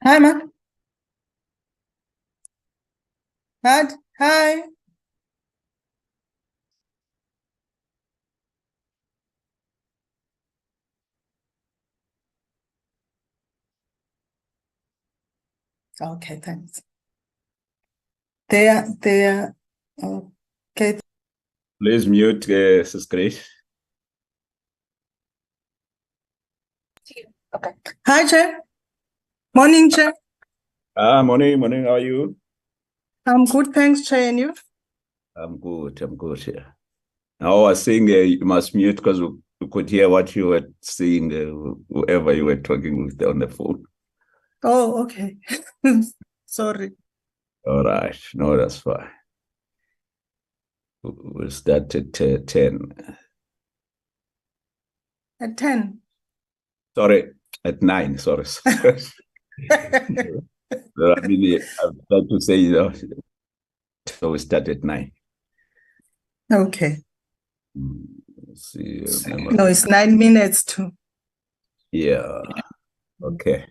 Hi, man. Hi. Hi. Okay, thanks. There. Okay. Please mute, Sis Grace. Okay. Hi, Chair. Morning, Chair. Morning. How are you? I'm good, thanks, Chair. And you? I'm good. I'm good. Yeah. I was saying you must mute because we could hear what you were saying, whoever you were talking with on the phone. Oh, okay. Sorry. All right. No, that's fine. We'll start at 10. At 10. Sorry, at 9. Sorry. I mean, I've tried to say, so we start at 9. Okay. Let's see. No, it's 9 minutes to. Yeah. Okay.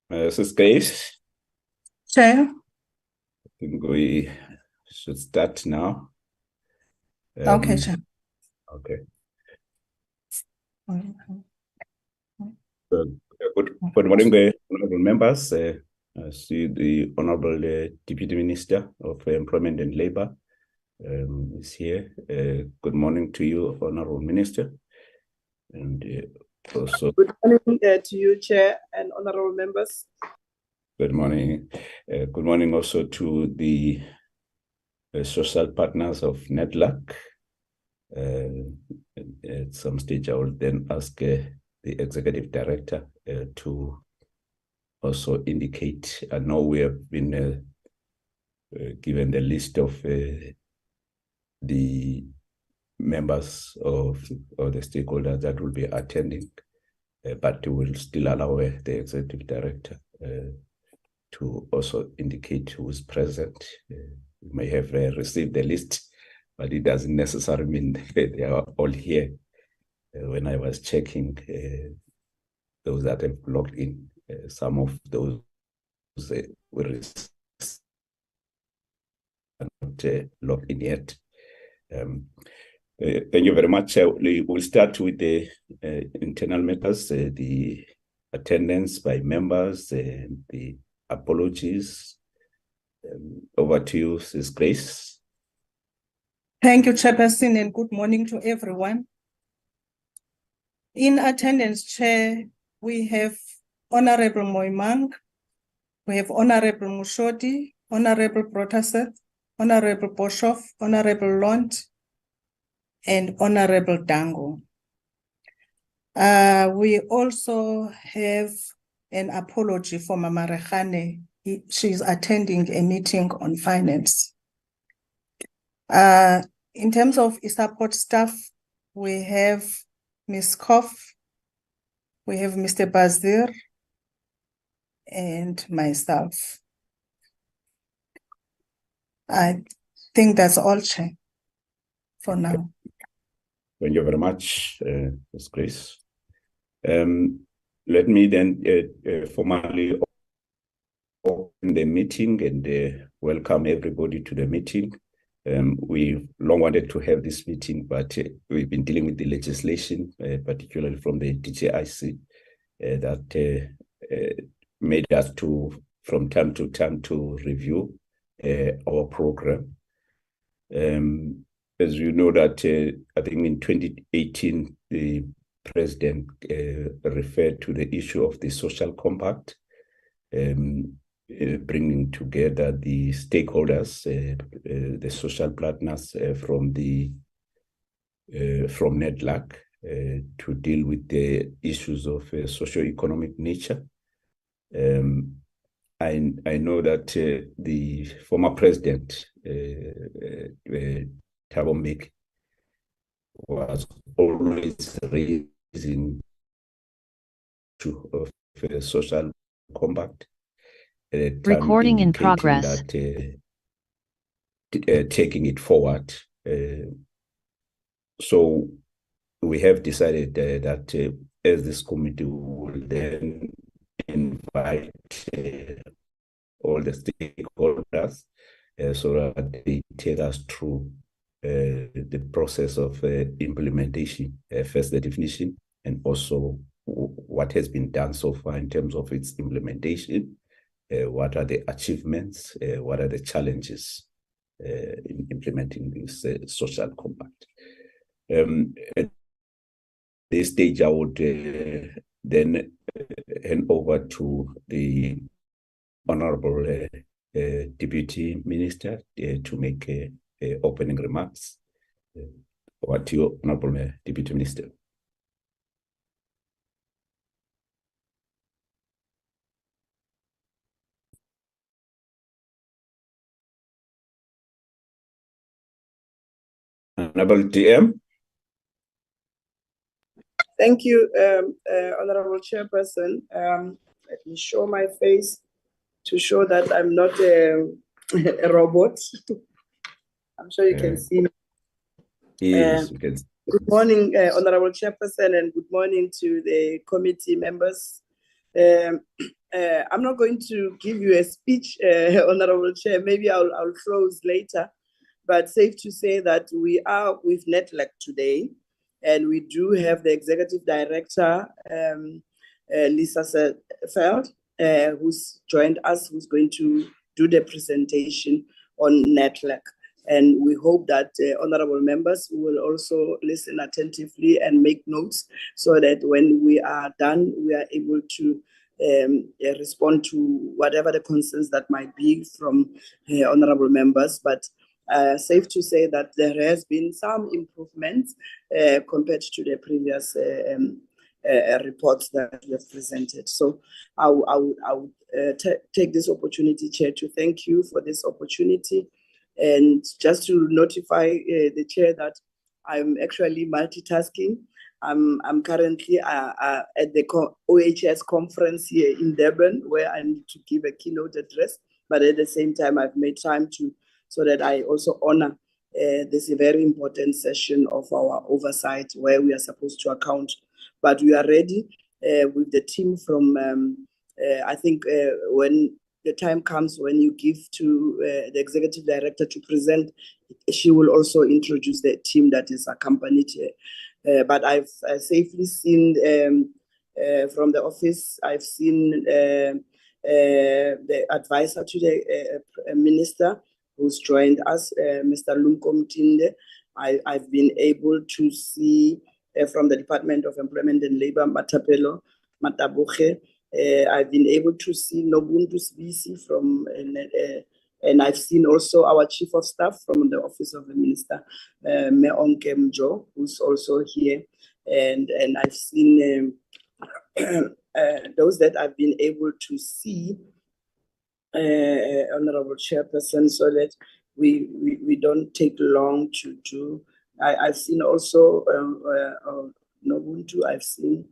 Sis Grace, Chair. I think we should start now. Okay, Chair. Okay. Mhm. Good morning, honorable members. I see the Honorable Deputy Minister of Employment and Labor is here. Good morning to you, Honorable Minister. And also, good morning to you, Chair, and honorable members. good morning. Good morning also to the social partners of Nedlac. At some stage, I will then ask the Executive Director to also indicate. I know we have been given the list of the members of the stakeholders that will be attending, but we will still allow the Executive Director to also indicate who is present. You may have received the list, but it doesn't necessarily mean they are all here. When I was checking those that have logged in, some of those were not logged in yet. Thank you very much. We'll start with the internal matters, the attendance by members, the apologies. Over to you, Sis Grace. Thank you, Chairperson, and good morning to everyone. In attendance, Chair, we have Honorable Moimang, we have Honorable Mushodi, Honorable Protaseth, Honorable Boshoff, Honorable Lont, and Honorable Dango. We also have an apology for Mama Rehane. She's attending a meeting on finance. In terms of support staff, we have Ms. Koff, we have Mr. Bazir, and myself. I think that's all, Chair, for now. Thank you very much, Ms. Grace. Let me then formally open the meeting and welcome everybody to the meeting. We've long wanted to have this meeting, but we've been dealing with the legislation, particularly from the DJIC, that made us to, from time to time, to review our program. As you know that, I think in 2018, the President referred to the issue of the social compact, bringing together the stakeholders, the social partners from Nedlac to deal with the issues of socio-economic nature. I know that the former president, Thabo Mbeki, was always raising issue of social compact. Recording in progress. That, taking it forward. So we have decided that as this committee will then invite all the stakeholders so that they take us through the process of implementation, first the definition, and also what has been done so far in terms of its implementation. What are the achievements? What are the challenges in implementing this social compact? At this stage, I would then hand over to the Honorable Deputy Minister to make opening remarks. Over to you, Honorable Deputy Minister. Honorable DM. Thank you, Honorable Chairperson. Let me show my face to show that I'm not a robot. I'm sure you can see me. Yes, we can. Good morning, Honorable Chairperson, and good morning to the committee members. I'm not going to give you a speech, Honorable Chair. Maybe I'll close later. But safe to say that we are with Nedlac today, and we do have the Executive Director, Lisa Feld, who's joined us, who's going to do the presentation on Nedlac. And we hope that honorable members will also listen attentively and make notes so that when we are done, we are able to respond to whatever the concerns that might be from honorable members. But safe to say that there has been some improvements compared to the previous reports that we have presented. So I would take this opportunity, Chair, to thank you for this opportunity. And just to notify the Chair that I'm actually multitasking. I'm currently at the OHS conference here in Durban, where I need to give a keynote address. But at the same time, I've made time so that I also honor this very important session of our oversight, where we are supposed to account. But we are ready with the team from, I think when the time comes when you give to the Executive Director to present, she will also introduce the team that is accompanied here. But I've safely seen from the office, I've seen the advisor to the Minister who's joined us, Mr. Lunko Mtinde. I've been able to see from the Department of Employment and Labor, Matapelo Matabuche. I've been able to see Nobuntu Sbisi from, and I've seen also our Chief of Staff from the Office of the Minister, Meonke Mjo, who's also here. And I've seen those that I've been able to see, Honorable Chairperson, so that we don't take long to do. I've seen also Nobuntu, I've seen,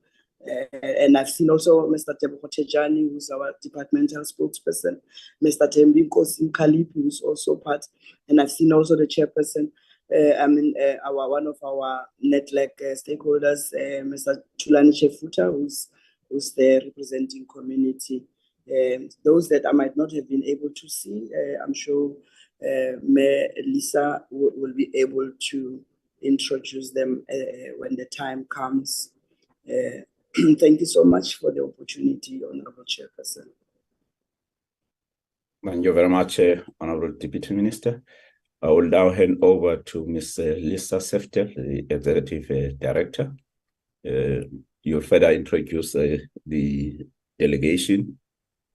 and I've seen also Mr. Tebogo Tejani, who's our departmental spokesperson, Mr. Tembi Kosim Kalipi, who's also part, and I've seen also the chairperson, one of our Nedlac stakeholders, Mr. Tulani Chefuta, who's there representing community. Those that I might not have been able to see, I'm sure Mayor Lisa will be able to introduce them when the time comes. Thank you so much for the opportunity, Honorable Chairperson. Thank you very much, Honorable Deputy Minister. I will now hand over to Ms. Lisa Seftel, the Executive Director. You'll further introduce the delegation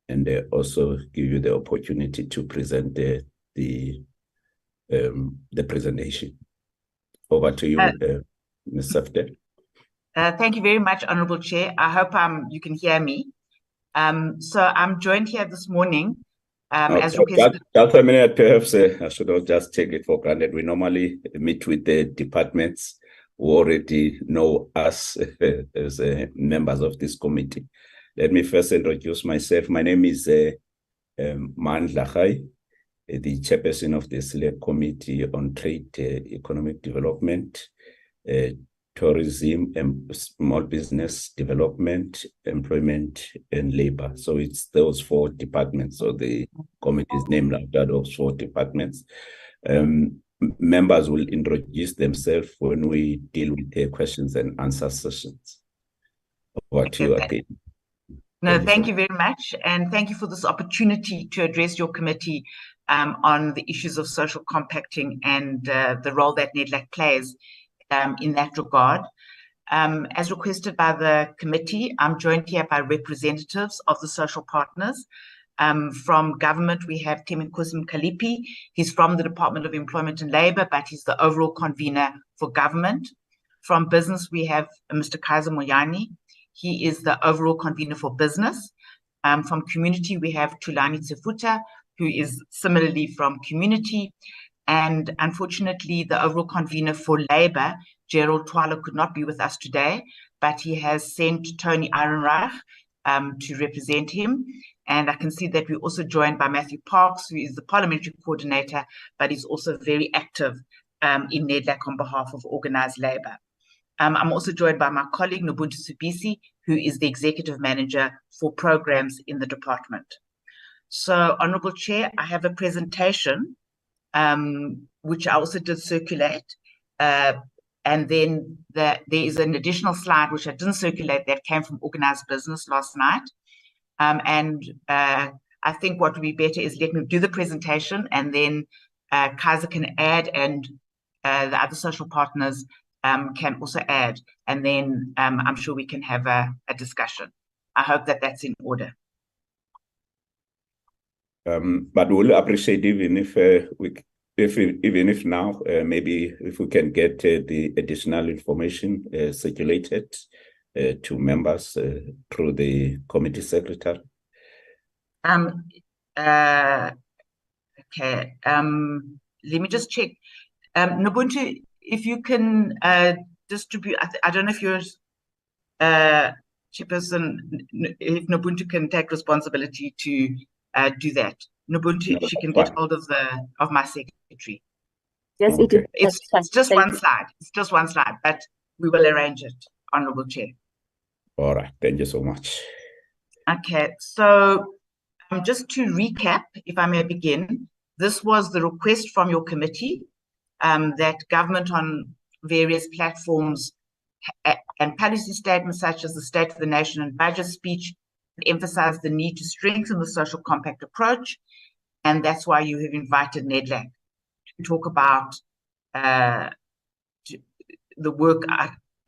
and also give you the opportunity to present the presentation. Over to you, Ms. Seftel. Thank you very much, Honorable Chair. I hope you can hear me. So I'm joined here this morning as requested. Just a minute, perhaps I should not just take it for granted. We normally meet with the departments who already know us as members of this committee. Let me first introduce myself. My name is Nedlac, the chairperson of the Select Committee on Trade, Economic Development, Tourism, and Small Business Development, Employment, and Labor. So it's those four departments. So the committee is named after those four departments. Members will introduce themselves when we deal with their questions and answer sessions. Over to you again. No, thank you very much. And thank you for this opportunity to address your committee on the issues of social compacting and the role that Nedlac plays in that regard. As requested by the committee, I'm joined here by representatives of the social partners. From government, we have Temikosim Kalipi. He's from the Department of Employment and Labor, but he's the overall convener for government. From business, we have Mr. Kaiser Moyani. He is the overall convener for business. From community, we have Tulani Tsefuta, who is similarly from community. And unfortunately, the overall convener for labor, Gerald Twala, could not be with us today, but he has sent Tony Ehrenreich to represent him. And I can see that we're also joined by Matthew Parks, who is the parliamentary coordinator, but is also very active in Nedlac on behalf of organized labor. I'm also joined by my colleague, Nobuntu Sbisi, who is the executive manager for programs in the department. So, Honourable Chair, I have a presentation, which I also did circulate. And then there is an additional slide, which I didn't circulate, that came from Organised Business last night. I think what would be better is let me do the presentation, and then Kaiser can add, and the other social partners can also add. And then I'm sure we can have a discussion. I hope that that's in order. But we'll appreciate even if now, maybe if we can get the additional information circulated to members through the committee secretary. Okay. Let me just check. Nobuntu, if you can distribute, I don't know if you're chairperson, if Nobuntu can take responsibility to do that. Nobuntu, she can get hold of my secretary. Yes, okay. It's just one slide. It's just one slide, but we will arrange it, Honourable Chair. All right. Thank you so much. Okay. So just to recap, if I may begin, this was the request from your committee that government on various platforms and policy statements such as the State of the Nation and budget speech emphasize the need to strengthen the social compact approach. And that's why you have invited Nedlac to talk about the work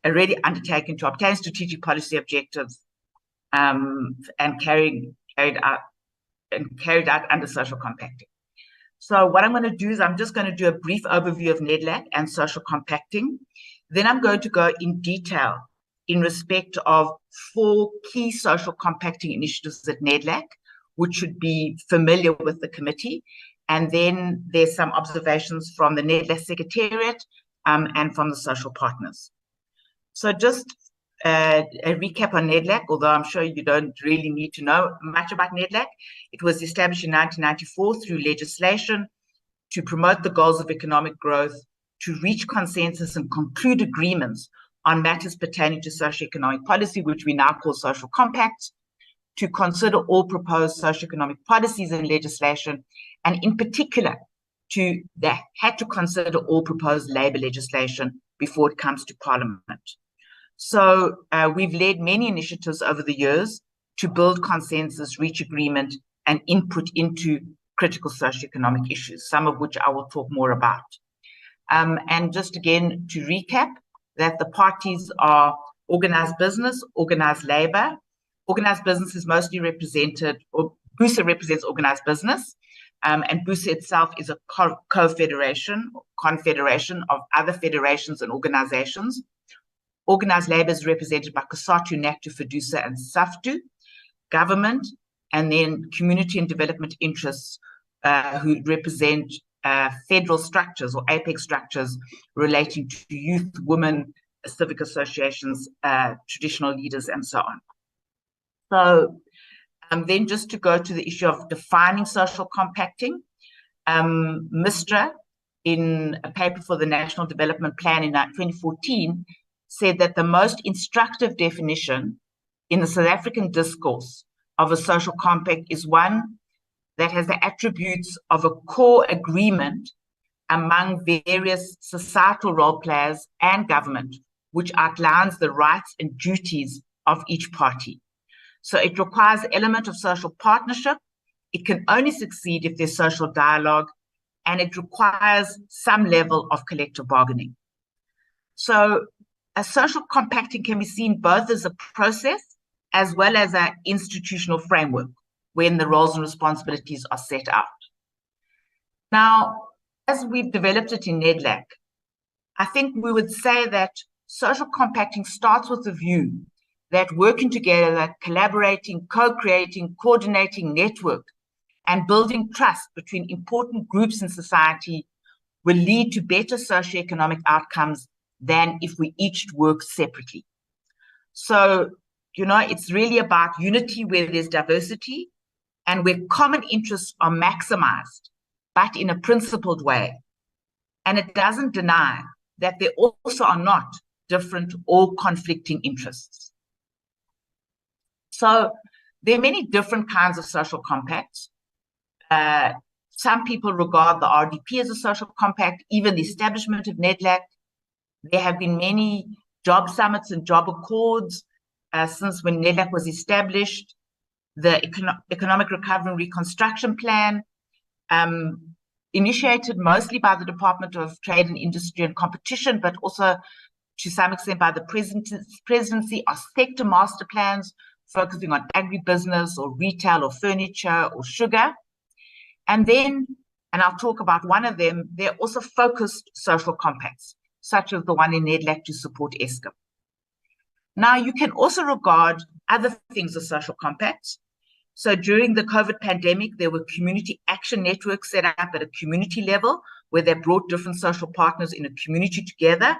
already undertaken to obtain strategic policy objectives and carried out under social compacting. So what I'm going to do is I'm just going to do a brief overview of Nedlac and social compacting. Then I'm going to go in detail in respect of 4 key social compacting initiatives at Nedlac, which should be familiar with the committee. And then there's some observations from the Nedlac Secretariat and from the social partners. So just a recap on Nedlac, although I'm sure you don't really need to know much about Nedlac. It was established in 1994 through legislation to promote the goals of economic growth, to reach consensus and conclude agreements on matters pertaining to socioeconomic policy, which we now call social compacts, to consider all proposed socioeconomic policies and legislation, and in particular, they had to consider all proposed labour legislation before it comes to Parliament. So we've led many initiatives over the years to build consensus, reach agreement, and input into critical socioeconomic issues, some of which I will talk more about. And just again, to recap, that the parties are organised business, organised labour. Organised business is mostly represented, or BUSA represents organised business, and BUSA itself is a confederation of other federations and organisations. Organised labour is represented by COSATU, NACTU, FEDUSA, and SAFTU, government, and then community and development interests who represent federal structures or apex structures relating to youth, women, civic associations, traditional leaders, and so on. So then just to go to the issue of defining social compacting, MISTRA, in a paper for the National Development Plan in 2014, said that the most instructive definition in the South African discourse of a social compact is one that has the attributes of a core agreement among various societal role players and government, which outlines the rights and duties of each party. So it requires an element of social partnership. It can only succeed if there's social dialogue, and it requires some level of collective bargaining. So a social compacting can be seen both as a process as well as an institutional framework when the roles and responsibilities are set out. Now, as we've developed it in Nedlac, I think we would say that social compacting starts with the view that working together, collaborating, co-creating, coordinating network, and building trust between important groups in society will lead to better socioeconomic outcomes than if we each work separately. So, it's really about unity where there's diversity and where common interests are maximized, but in a principled way. And it doesn't deny that there also are not different or conflicting interests. So there are many different kinds of social compacts. Some people regard the RDP as a social compact, even the establishment of Nedlac. There have been many job summits and job accords since when Nedlac was established. The Economic Recovery and Reconstruction Plan, initiated mostly by the Department of Trade and Industry and Competition, but also to some extent by the presidency, are sector master plans focusing on agribusiness or retail or furniture or sugar. And then, and I'll talk about one of them, there are also focused social compacts, such as the one in Nedlac to support Eskom. Now, you can also regard other things as social compacts. So during the COVID pandemic, there were community action networks set up at a community level where they brought different social partners in a community together.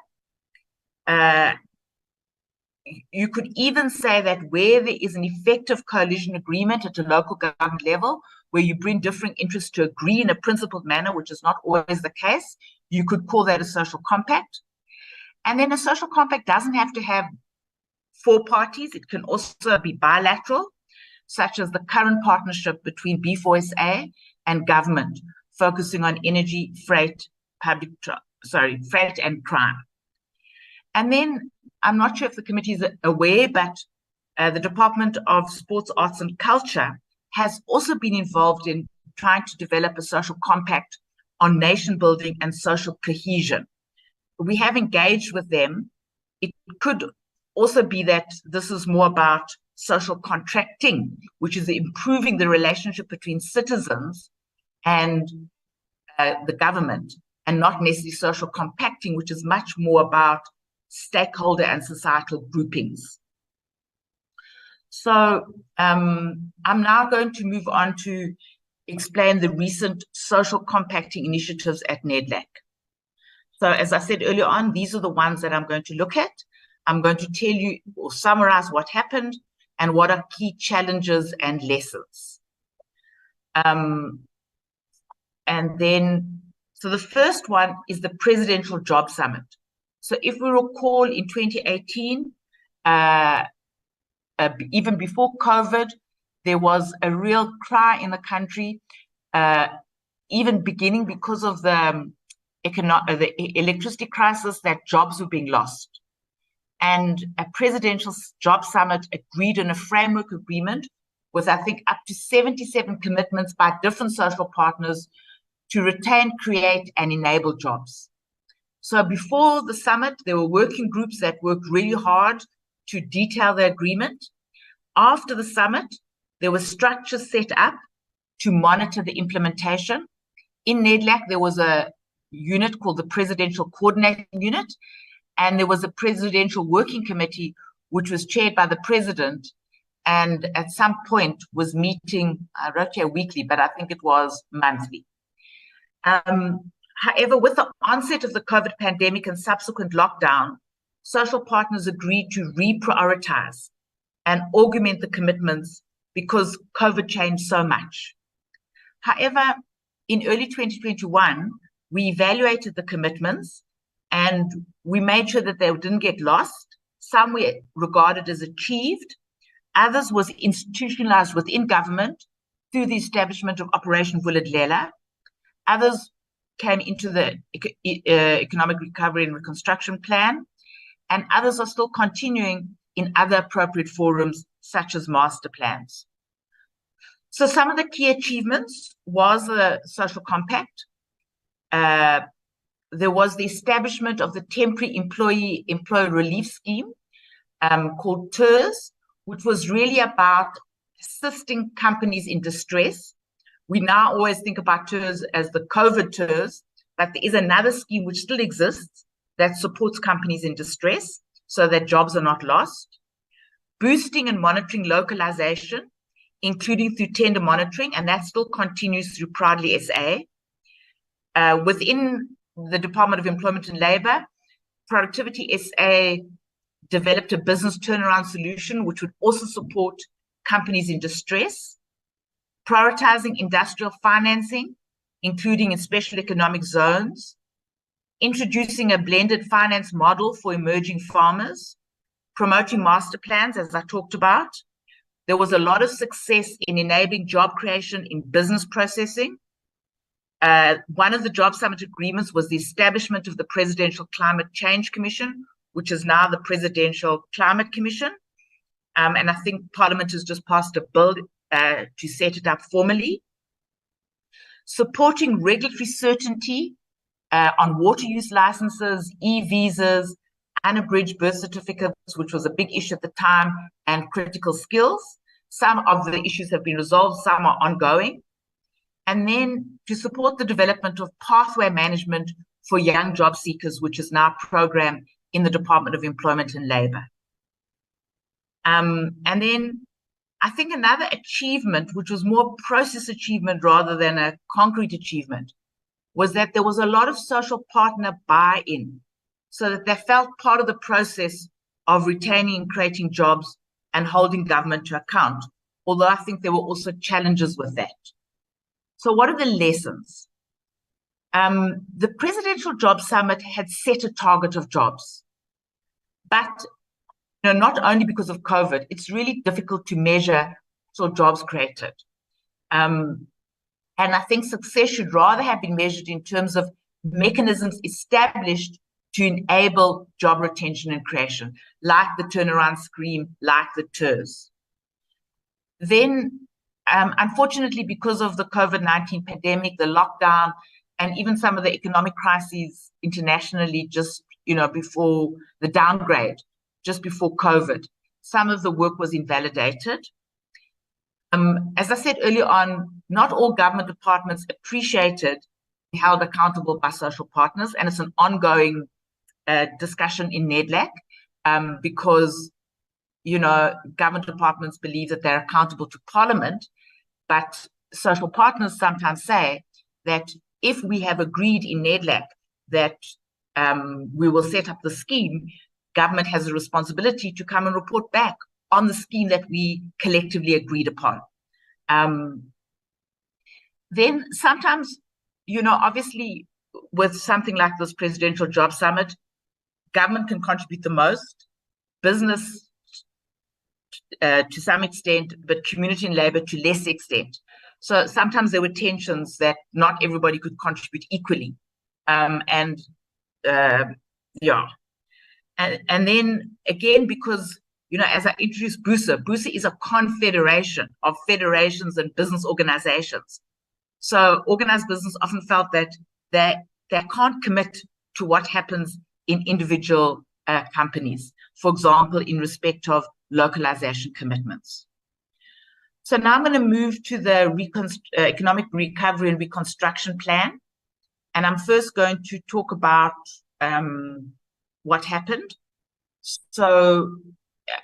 You could even say that where there is an effective coalition agreement at a local government level, where you bring different interests to agree in a principled manner, which is not always the case, you could call that a social compact. And then a social compact doesn't have to have 4 parties. It can also be bilateral, such as the current partnership between B4SA and government, focusing on energy, freight, freight and crime. And then I'm not sure if the committee is aware, but the Department of Sports, Arts and Culture has also been involved in trying to develop a social compact on nation building and social cohesion. We have engaged with them. It could also be that this is more about social contracting, which is improving the relationship between citizens and the government, and not necessarily social compacting, which is much more about stakeholder and societal groupings. So I'm now going to move on to explain the recent social compacting initiatives at Nedlac. So as I said earlier on, these are the ones that I'm going to look at. I'm going to tell you or summarize what happened and what are key challenges and lessons. And then, so the first one is the Presidential Job Summit. So if we recall in 2018, even before COVID, there was a real cry in the country, even beginning because of the electricity crisis, that jobs were being lost. And a presidential job summit agreed on a framework agreement with, I think, up to 77 commitments by different social partners to retain, create, and enable jobs. So before the summit, there were working groups that worked really hard to detail the agreement. After the summit, there were structures set up to monitor the implementation. In Nedlac, there was a unit called the Presidential Coordinating Unit, and there was a Presidential Working Committee, which was chaired by the President, and at some point was meeting, I wrote here weekly, but I think it was monthly. However, with the onset of the COVID pandemic and subsequent lockdown, social partners agreed to reprioritize and augment the commitments because COVID changed so much. However, in early 2021, we evaluated the commitments and we made sure that they didn't get lost. Some were regarded as achieved. Others was institutionalized within government through the establishment of Operation Vulindlela. Others came into the Economic Recovery and Reconstruction Plan, and others are still continuing in other appropriate forums, such as master plans. So some of the key achievements was the social compact. There was the establishment of the Temporary Employee Relief Scheme called TERS, which was really about assisting companies in distress. We now always think about TERS as the COVID TERS, but there is another scheme which still exists that supports companies in distress so that jobs are not lost. Boosting and monitoring localization, including through tender monitoring, and that still continues through Proudly SA. Within the Department of Employment and Labour, Productivity SA developed a business turnaround solution which would also support companies in distress. Prioritizing industrial financing, including in special economic zones. Introducing a blended finance model for emerging farmers. Promoting master plans, as I talked about. There was a lot of success in enabling job creation in business processing. One of the Job Summit agreements was the establishment of the Presidential Climate Change Commission, which is now the Presidential Climate Commission. And I think Parliament has just passed a bill to set it up formally. Supporting regulatory certainty on water use licenses, e-visas, unabridged birth certificates, which was a big issue at the time, and critical skills. Some of the issues have been resolved, some are ongoing. And then to support the development of pathway management for young job seekers, which is now a program in the Department of Employment and Labour. And then I think another achievement, which was more process achievement rather than a concrete achievement, was that there was a lot of social partner buy-in, so that they felt part of the process of retaining and creating jobs and holding government to account, although I think there were also challenges with that. So what are the lessons? The Presidential Job Summit had set a target of jobs, but not only because of COVID, it's really difficult to measure jobs created. And I think success should rather have been measured in terms of mechanisms established to enable job retention and creation, like the turnaround scheme, like the TERS. Then, unfortunately, because of the COVID-19 pandemic, the lockdown, and even some of the economic crises internationally just, before the downgrade, just before COVID, some of the work was invalidated. As I said earlier on, not all government departments appreciated being held accountable by social partners, and it's an ongoing discussion in Nedlac because, government departments believe that they're accountable to Parliament, but social partners sometimes say that if we have agreed in Nedlac that we will set up the scheme, government has a responsibility to come and report back on the scheme that we collectively agreed upon. Then sometimes, obviously with something like this Presidential Job Summit, government can contribute the most, business to some extent, but community and labor to less extent. So sometimes there were tensions that not everybody could contribute equally. And then again, because, as I introduced BUSA is a confederation of federations and business organizations. So organized business often felt that they can't commit to what happens in individual companies, for example, in respect of localization commitments. So now I'm going to move to the economic recovery and reconstruction plan. And I'm first going to talk about what happened. So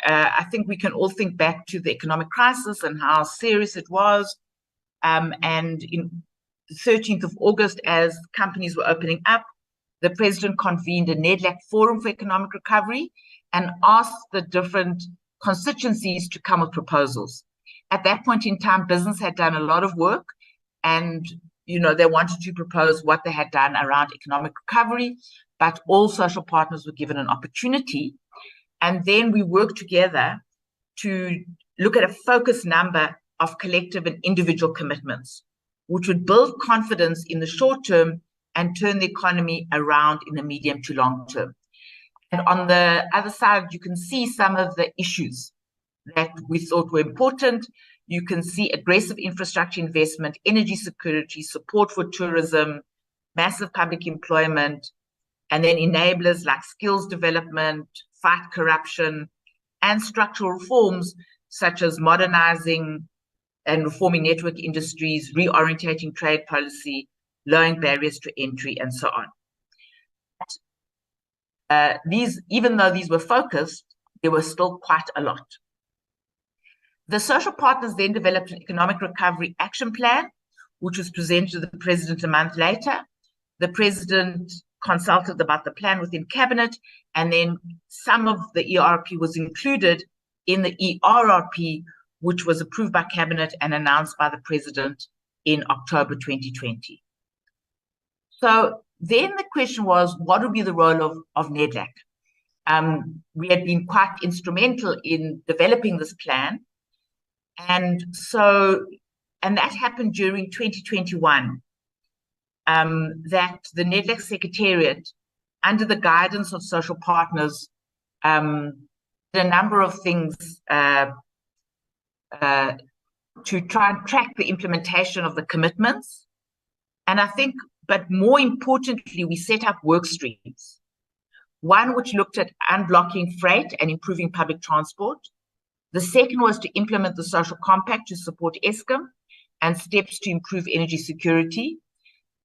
I think we can all think back to the economic crisis and how serious it was. And in the 13th of August, as companies were opening up, the president convened a Nedlac Forum for Economic Recovery and asked the different constituencies to come with proposals. At that point in time, business had done a lot of work, and they wanted to propose what they had done around economic recovery, but all social partners were given an opportunity. And then we worked together to look at a focus number of collective and individual commitments, which would build confidence in the short term and turn the economy around in the medium to long term. And on the other side, you can see some of the issues that we thought were important. You can see aggressive infrastructure investment, energy security, support for tourism, massive public employment, and then enablers like skills development, fight corruption, and structural reforms such as modernizing and reforming network industries, reorientating trade policy, lowering barriers to entry, and so on. Even though these were focused, there was still quite a lot. The social partners then developed an economic recovery action plan, which was presented to the president a month later. The president consulted about the plan within cabinet, and then some of the ERP was included in the ERRP, which was approved by cabinet and announced by the president in October 2020. So then the question was, what would be the role of Nedlac? We had been quite instrumental in developing this plan, And that happened during 2021, that the Nedlac Secretariat, under the guidance of social partners, did a number of things to try and track the implementation of the commitments. And I think, but more importantly, we set up work streams. One which looked at unblocking freight and improving public transport. The second was to implement the social compact to support Eskom and steps to improve energy security.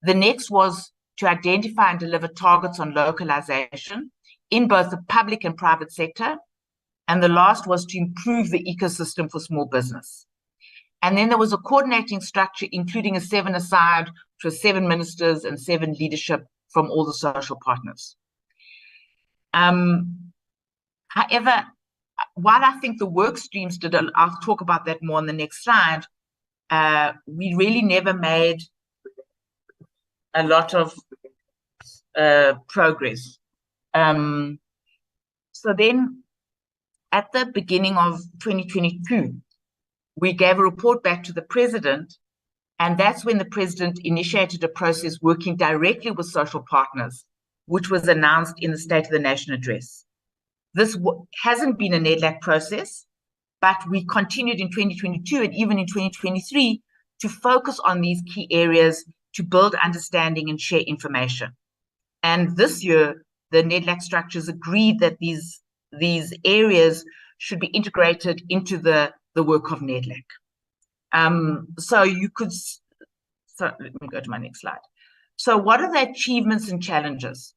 The next was to identify and deliver targets on localization in both the public and private sector. And the last was to improve the ecosystem for small business. And then there was a coordinating structure, including a 7-aside for 7 ministers and 7 leadership from all the social partners. However, while I think the work streams did, I'll talk about that more on the next slide, we really never made a lot of progress. So then at the beginning of 2022, we gave a report back to the president, and that's when the president initiated a process working directly with social partners, which was announced in the State of the Nation address. This hasn't been a Nedlac process, but we continued in 2022 and even in 2023 to focus on these key areas to build understanding and share information. And this year, the Nedlac structures agreed that these areas should be integrated into the work of Nedlac. So let me go to my next slide. So what are the achievements and challenges?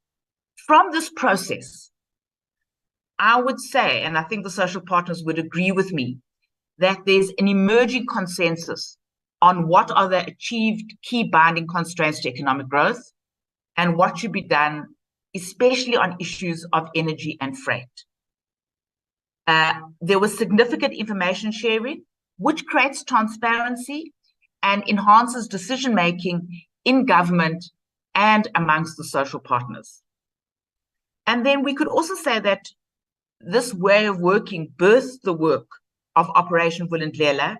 From this process, I would say, and I think the social partners would agree with me, that there's an emerging consensus on what are the achieved key binding constraints to economic growth and what should be done, especially on issues of energy and freight. There was significant information sharing, which creates transparency and enhances decision-making in government and amongst the social partners. And then we could also say that this way of working birthed the work of Operation Vulindlela,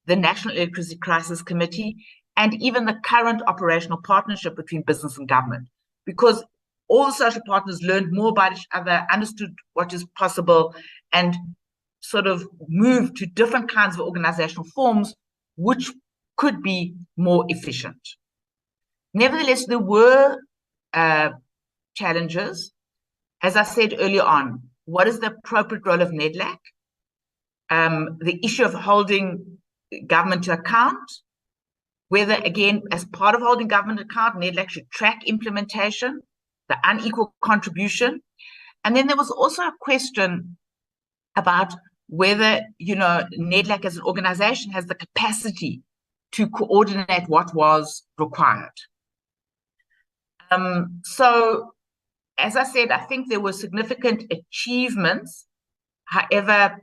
the National Electricity Crisis Committee, and even the current operational partnership between business and government, because all the social partners learned more about each other, understood what is possible, and sort of moved to different kinds of organizational forms, which could be more efficient. Nevertheless, there were challenges. As I said earlier on, what is the appropriate role of Nedlac? The issue of holding government to account, whether, again, as part of holding government account, Nedlac should track implementation, the unequal contribution. And then there was also a question about whether, Nedlac as an organization has the capacity to coordinate what was required. So, as I said, I think there were significant achievements. However,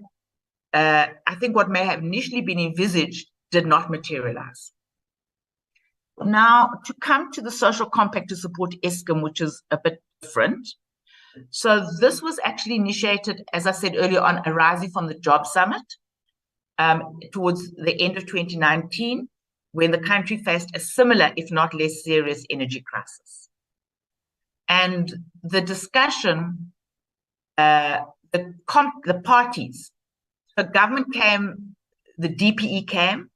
I think what may have initially been envisaged did not materialize. Now, to come to the social compact to support Eskom, which is a bit different. So this was actually initiated, as I said earlier on, arising from the Job Summit towards the end of 2019, when the country faced a similar, if not less serious, energy crisis. And the discussion, the parties, the government came, the DPE came,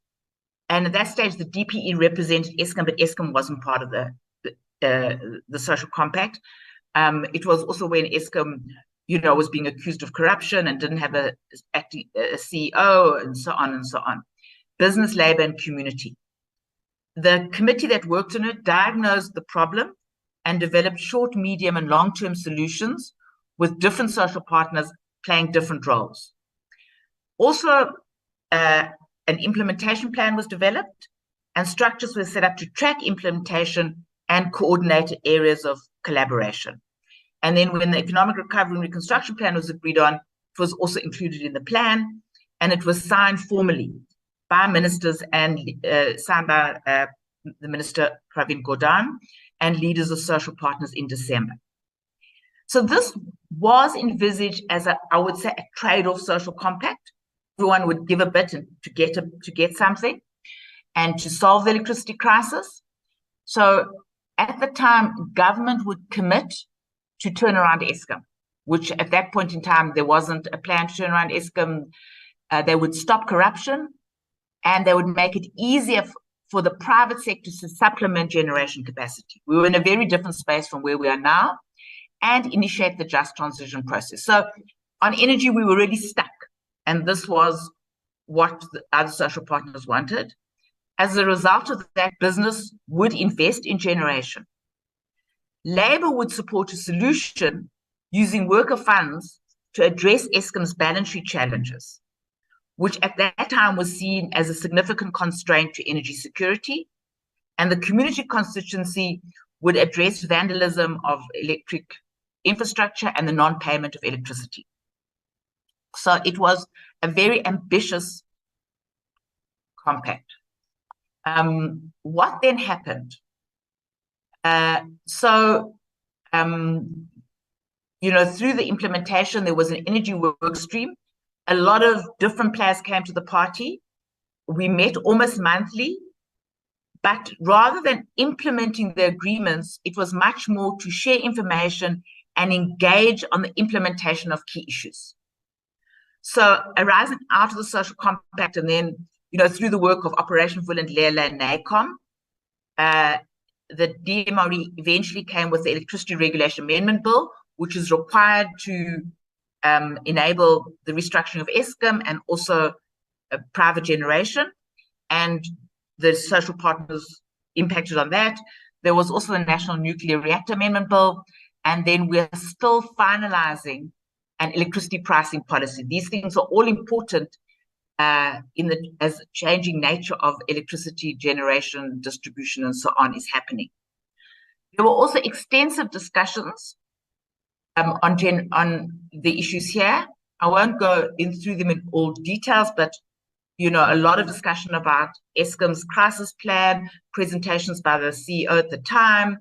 and at that stage, the DPE represented Eskom, but Eskom wasn't part of the social compact. It was also when Eskom, was being accused of corruption and didn't have a CEO, and so on and so on. Business, labor, and community. The committee that worked on it diagnosed the problem and developed short, medium, and long-term solutions with different social partners playing different roles. Also, an implementation plan was developed and structures were set up to track implementation and coordinate areas of collaboration. And then when the Economic Recovery and Reconstruction Plan was agreed on, it was also included in the plan, and it was signed formally by ministers and signed by the Minister Pravin Gordhan and leaders of social partners in December. So this was envisaged as I would say, a trade-off social compact everyone would give a bit to get something and to solve the electricity crisis. So at the time, government would commit to turn around Eskom, which at that point in time, there wasn't a plan to turn around Eskom. They would stop corruption, and they would make it easier for the private sector to supplement generation capacity. We were in a very different space from where we are now, and initiate the just transition process. So on energy, we were really stuck. And this was what the other social partners wanted. As a result of that, business would invest in generation. Labour would support a solution using worker funds to address Eskom's balance sheet challenges, which at that time was seen as a significant constraint to energy security. And the community constituency would address vandalism of electric infrastructure and the non-payment of electricity. So it was a very ambitious compact. What then happened? Through the implementation, there was an energy work stream. A lot of different players came to the party. We met almost monthly, but rather than implementing the agreements, it was much more to share information and engage on the implementation of key issues. So arising out of the social compact, and then through the work of Operation Vul and Nedlac and NACOM, the DMRE eventually came with the Electricity Regulation Amendment Bill, which is required to enable the restructuring of Eskom and also private generation. And the social partners impacted on that. There was also the National Nuclear Reactor Amendment Bill. And then we're still finalizing an electricity pricing policy. These things are all important as changing nature of electricity generation, distribution, and so on is happening. There were also extensive discussions on the issues here. I won't go through them in all details, but a lot of discussion about Eskom's crisis plan, presentations by the CEO at the time,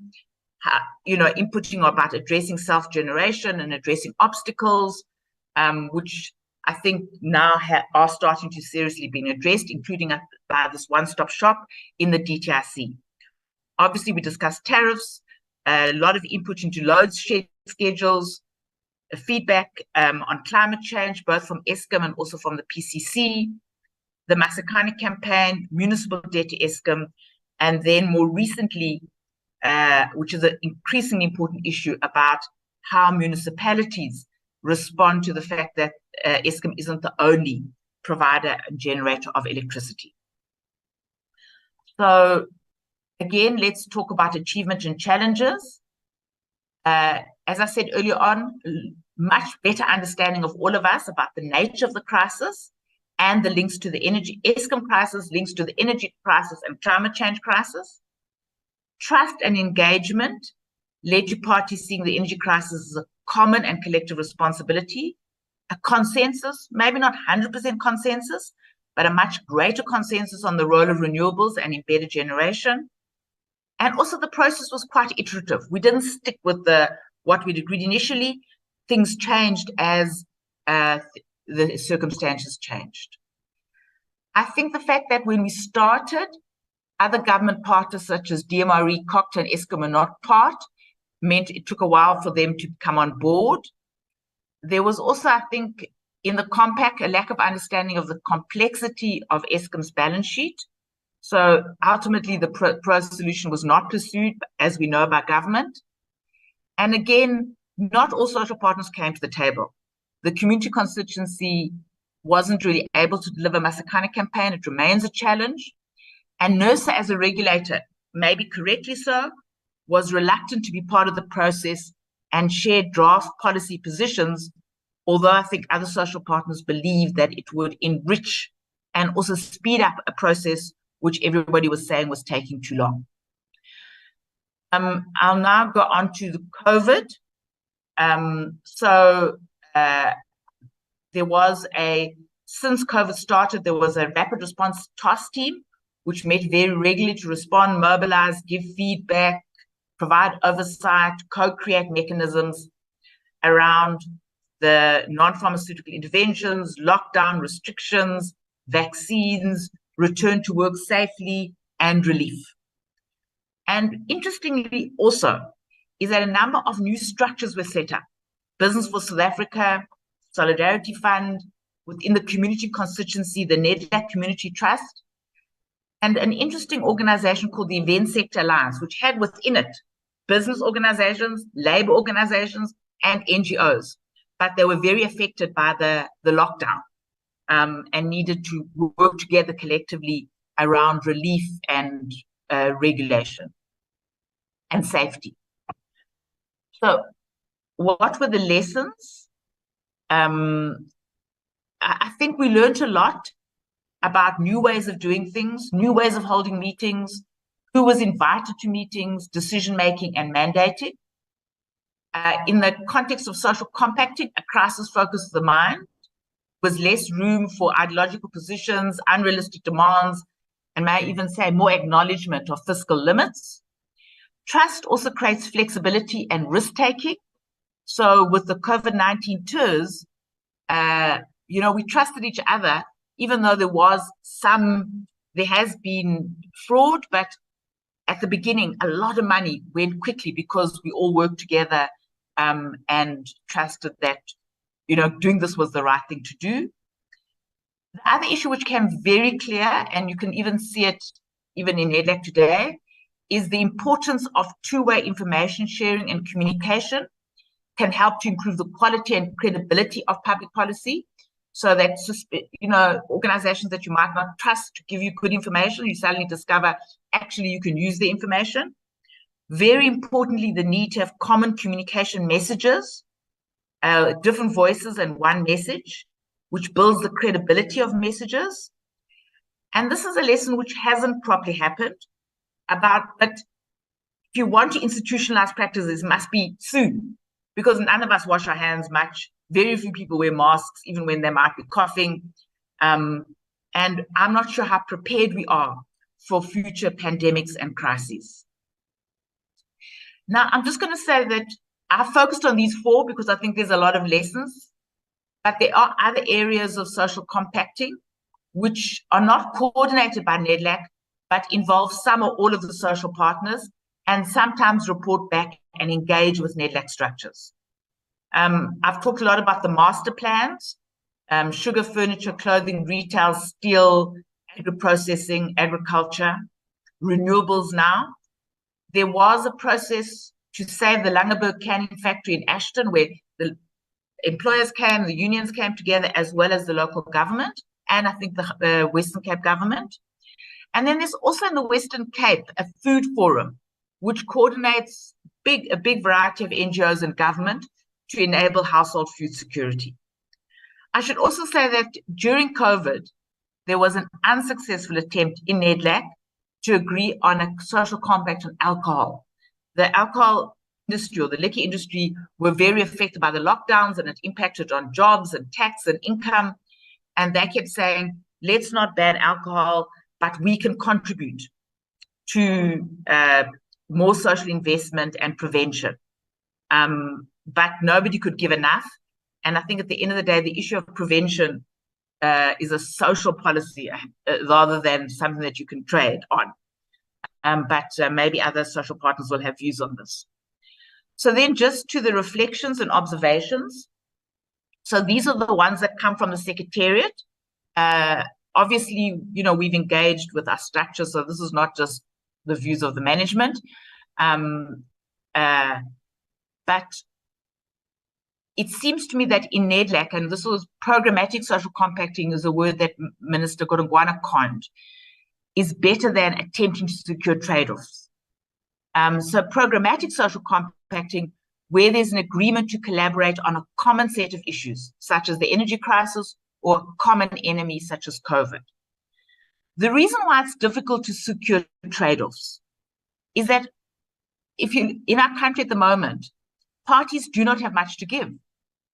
inputting about addressing self-generation and addressing obstacles, which I think now are starting to seriously be addressed, including by this one-stop shop in the DTIC. Obviously, we discussed tariffs, a lot of input into load schedules, feedback on climate change, both from Eskom and also from the PCC, the Masakane campaign, municipal debt to Eskom, and then more recently, which is an increasingly important issue, about how municipalities respond to the fact that Eskom isn't the only provider and generator of electricity. So again, let's talk about achievement and challenges. As I said earlier on, much better understanding of all of us about the nature of the crisis and the links to the energy Eskom crisis, links to the energy crisis and climate change crisis. Trust and engagement led to parties seeing the energy crisis as a common and collective responsibility, a consensus, maybe not 100% consensus, but a much greater consensus on the role of renewables and embedded generation. And also the process was quite iterative. We didn't stick with what we'd agreed initially. Things changed as the circumstances changed. I think the fact that when we started, other government partners such as DMRE, COCTA, and Eskom were not part, meant it took a while for them to come on board. There was also, I think, in the compact, a lack of understanding of the complexity of Eskom's balance sheet. So ultimately, the pro solution was not pursued, as we know, by government. And again, not all social partners came to the table. The community constituency wasn't really able to deliver Masakane campaign. It remains a challenge. And NERSA, as a regulator, maybe correctly so, was reluctant to be part of the process and share draft policy positions, although I think other social partners believed that it would enrich and also speed up a process which everybody was saying was taking too long. I'll now go on to the COVID. Since COVID started, there was a rapid response task team, which met very regularly to respond, mobilize, give feedback, provide oversight, co-create mechanisms around the non-pharmaceutical interventions, lockdown restrictions, vaccines, return to work safely, and relief. And interestingly also is that a number of new structures were set up. Business for South Africa, Solidarity Fund, within the community constituency, the Nedlac Community Trust, and an interesting organization called the Event Sector Alliance, which had within it business organizations, labor organizations, and NGOs. But they were very affected by the lockdown and needed to work together collectively around relief and regulation and safety. So what were the lessons? I think we learned a lot about new ways of doing things, new ways of holding meetings, who was invited to meetings, decision-making and mandating. In the context of social compacting, a crisis focus of the mind was less room for ideological positions, unrealistic demands, and may I even say more acknowledgement of fiscal limits. Trust also creates flexibility and risk-taking. So with the COVID-19 tours, we trusted each other, even though there has been fraud, but at the beginning, a lot of money went quickly because we all worked together and trusted that, doing this was the right thing to do. The other issue which came very clear, and you can even see it even in Nedlac today, is the importance of two-way information sharing and communication can help to improve the quality and credibility of public policy. So that, organizations that you might not trust to give you good information, you suddenly discover actually you can use the information. Very importantly, the need to have common communication messages, different voices and one message, which builds the credibility of messages. And this is a lesson which hasn't properly happened but if you want to institutionalize practices, it must be soon, because none of us wash our hands much. Very few people wear masks, even when they might be coughing. And I'm not sure how prepared we are for future pandemics and crises. Now, I'm just going to say that I focused on these four because I think there's a lot of lessons, but there are other areas of social compacting which are not coordinated by Nedlac, but involve some or all of the social partners and sometimes report back and engage with Nedlac structures. I've talked a lot about the master plans, sugar, furniture, clothing, retail, steel, agri-processing, agriculture, renewables now. There was a process to save the Langeberg canning factory in Ashton, where the employers came, the unions came together, as well as the local government, and I think the Western Cape government. And then there's also in the Western Cape a food forum, which coordinates a big variety of NGOs and government to enable household food security. I should also say that during COVID, there was an unsuccessful attempt in Nedlac to agree on a social compact on alcohol. The alcohol industry or the liquor industry were very affected by the lockdowns, and it impacted on jobs and tax and income. And they kept saying, let's not ban alcohol, but we can contribute to more social investment and prevention. But nobody could give enough. And I think at the end of the day, the issue of prevention is a social policy rather than something that you can trade on. But maybe other social partners will have views on this. So then just to the reflections and observations. So these are the ones that come from the Secretariat. Obviously, we've engaged with our structure, so this is not just the views of the management. But it seems to me that in Nedlac, and this was programmatic social compacting is a word that Minister Godongwana coined, is better than attempting to secure trade-offs. So programmatic social compacting, where there's an agreement to collaborate on a common set of issues, such as the energy crisis or a common enemy such as COVID. The reason why it's difficult to secure trade-offs is that in our country at the moment, parties do not have much to give.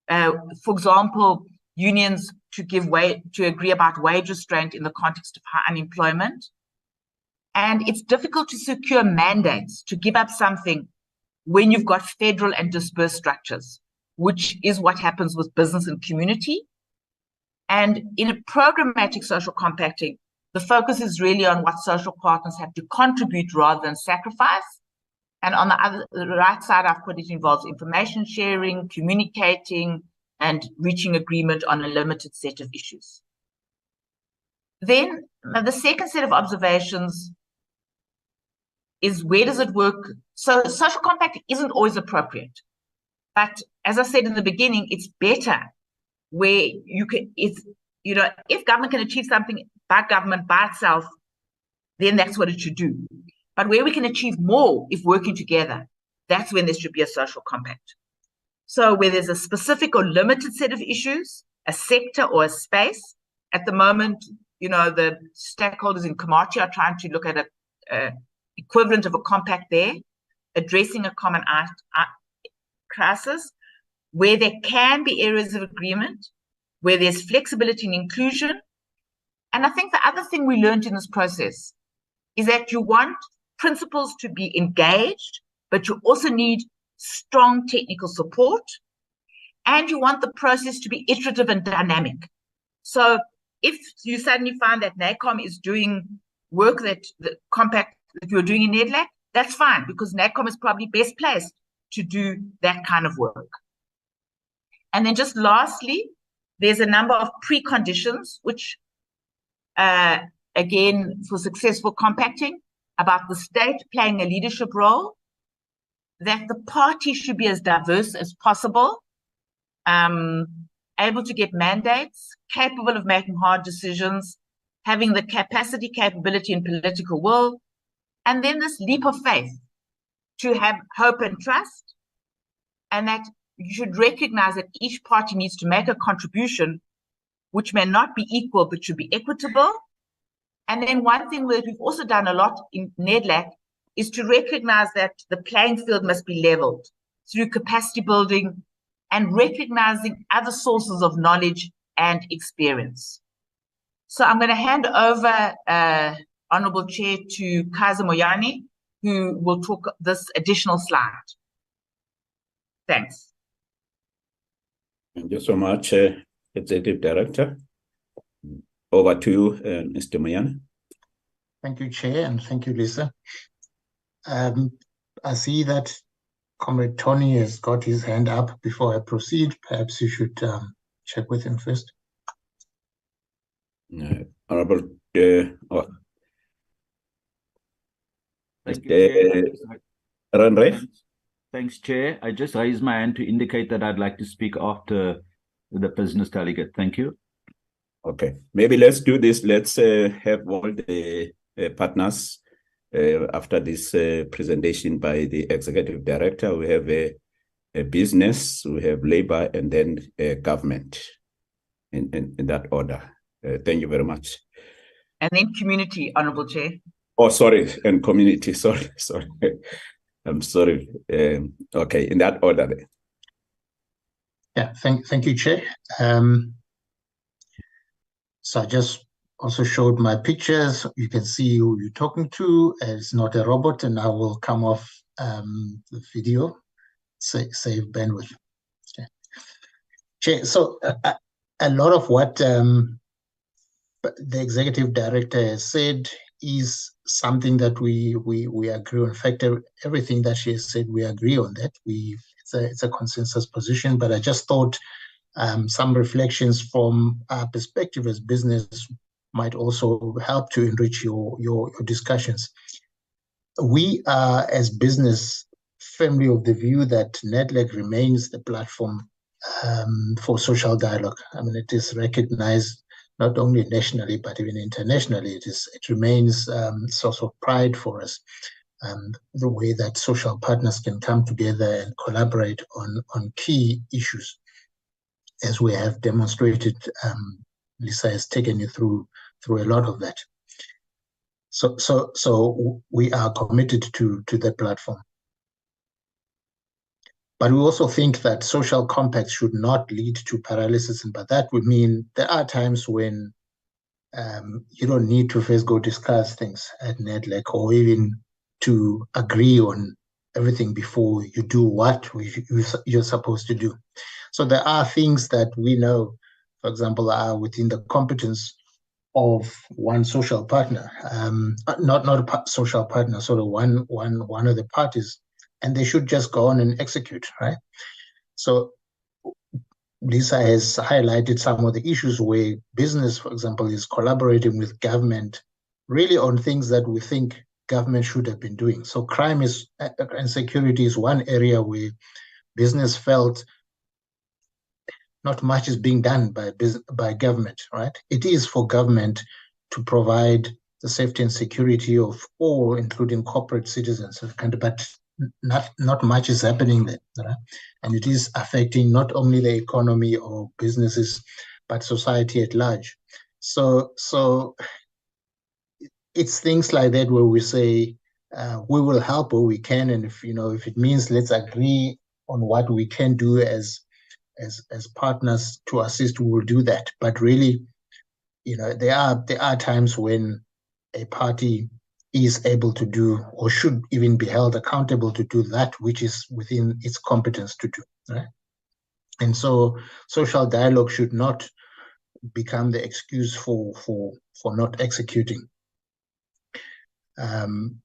For example, unions to agree about wage restraint in the context of high unemployment. And it's difficult to secure mandates to give up something when you've got federal and dispersed structures. which is what happens with business and community. And in a programmatic social compacting, the focus is really on what social partners have to contribute rather than sacrifice. And on the right side, I've put it involves information sharing, communicating, and reaching agreement on a limited set of issues. Then the second set of observations is, where does it work? So social compacting isn't always appropriate. But as I said in the beginning, it's better where you can, it's, you know, if government can achieve something by government by itself, then that's what it should do. But where we can achieve more if working together, that's when there should be a social compact. So where there's a specific or limited set of issues, a sector or a space, at the moment, you know, the stakeholders in Komachi are trying to look at a equivalent of a compact there, addressing a common crisis, where there can be areas of agreement, where there's flexibility and inclusion. And I think the other thing we learned in this process is that you want principals to be engaged, but you also need strong technical support, and you want the process to be iterative and dynamic. So if you suddenly find that NACOM is doing work that the compact that you're doing in Nedlac, that's fine, because NACOM is probably best placed to do that kind of work. And then just lastly, there's a number of preconditions, which, again, for successful compacting, about the state playing a leadership role, that the party should be as diverse as possible, able to get mandates, capable of making hard decisions, having the capacity, capability, and political will, and then this leap of faith to have hope and trust, and that you should recognize that each party needs to make a contribution which may not be equal but should be equitable. And then one thing that we've also done a lot in Nedlac is to recognize that the playing field must be leveled through capacity building and recognizing other sources of knowledge and experience. So I'm going to hand over, Honorable Chair, to Kaiser Moyane, who will talk this additional slide. Thanks. Thank you so much, Executive Director. Over to you, Mr. Moyane. Thank you, Chair, and thank you, Lisa. I see that Comrade Tony has got his hand up. Before I proceed, perhaps you should check with him first. Honorable Thanks, Chair. I just raised my hand to indicate that I'd like to speak after the business delegate. Thank you. Okay, maybe let's do this. Let's have all the partners after this presentation by the Executive Director. We have a business, we have labor, and then government in that order. Thank you very much. And then community, Honorable Chair. Oh, sorry, and community, sorry. I'm sorry. Okay, in that order. Yeah, thank you, Chair. So I just also showed my pictures. You can see who you're talking to. It's not a robot, and I will come off the video, save bandwidth. Okay. Chair, so a lot of what the Executive Director has said is something that we agree on. In fact, everything that she has said, we agree on that. It's a consensus position, but I just thought some reflections from our perspective as business might also help to enrich your discussions. We are, as business, firmly of the view that Nedlac remains the platform for social dialogue. I mean, it is recognized not only nationally, but even internationally. It remains a source of pride for us, the way that social partners can come together and collaborate on key issues, as we have demonstrated. Lisa has taken you through a lot of that. So we are committed to that platform. But we also think that social compacts should not lead to paralysis. And by that we mean there are times when you don't need to first go discuss things at Nedlac or even to agree on everything before you do what you're supposed to do. So there are things that we know, for example, are within the competence of one social partner, not a social partner, sort of one of the parties, and they should just go on and execute, right? So Lisa has highlighted some of the issues where business, for example, is collaborating with government really on things that we think government should have been doing. So crime and security is one area where business felt not much is being done by government, right? It is for government to provide the safety and security of all, including corporate citizens of the country, but not much is happening there, right? And it is affecting not only the economy or businesses, but society at large. So it's things like that where we say we will help where we can, and if it means let's agree on what we can do as partners to assist, we will do that. But really, there are times when a party is able to do or should even be held accountable to do that which is within its competence to do, right? And so social dialogue should not become the excuse for not executing. And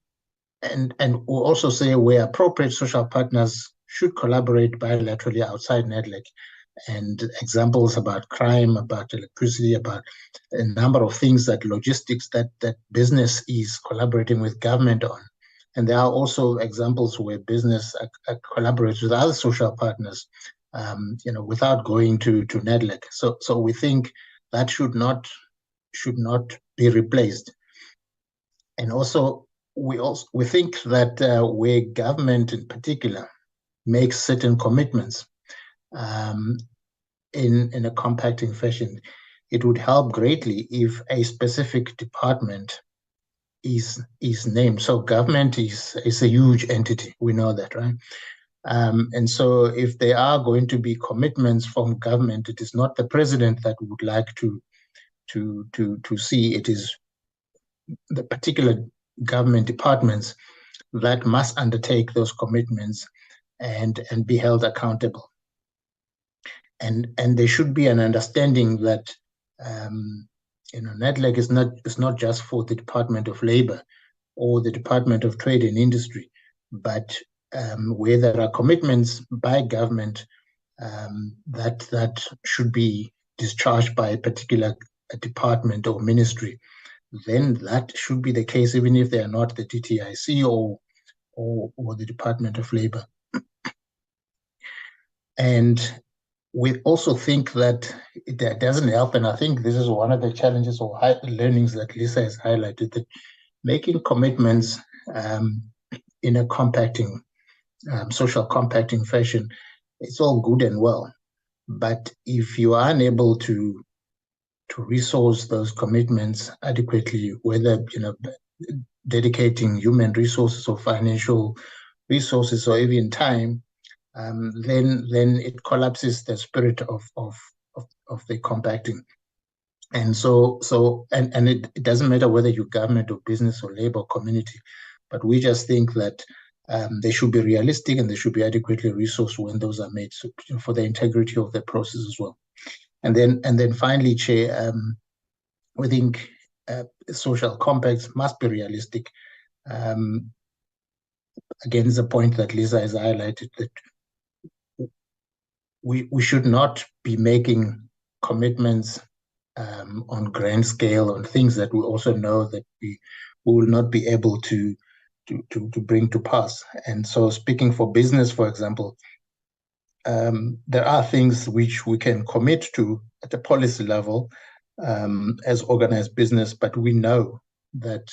we'll also say where appropriate, social partners should collaborate bilaterally outside Nedlac. And examples about crime, about electricity, about a number of things that logistics that business is collaborating with government on. And there are also examples where business collaborates with other social partners, without going to Nedlac. So we think that should not be replaced. And also we think that where government in particular makes certain commitments in a compacting fashion, it would help greatly if a specific department is named. So government is a huge entity, we know that, right? And so if there are going to be commitments from government, it is not the president that would like to see. It is the particular government departments that must undertake those commitments and be held accountable. And there should be an understanding that Nedlac is not just for the Department of Labor or the Department of Trade and Industry, but where there are commitments by government that should be discharged by a particular department or ministry, then that should be the case, even if they are not the DTIC or the Department of Labor. And we also think that it doesn't help, and I think this is one of the challenges or learnings that Lisa has highlighted, that making commitments in a compacting, social compacting fashion, it's all good and well. But if you are unable to resource those commitments adequately, whether dedicating human resources or financial resources or even time, then it collapses the spirit of the compacting. And and it doesn't matter whether you're government or business or labor or community, but we just think that they should be realistic and they should be adequately resourced when those are made, so, for the integrity of the process as well. And then finally, Chair, we think social compacts must be realistic. Again, it's a point that Lisa has highlighted, that we should not be making commitments on grand scale on things that we also know that we will not be able to bring to pass. And so, speaking for business, for example, there are things which we can commit to at the policy level as organized business, but we know that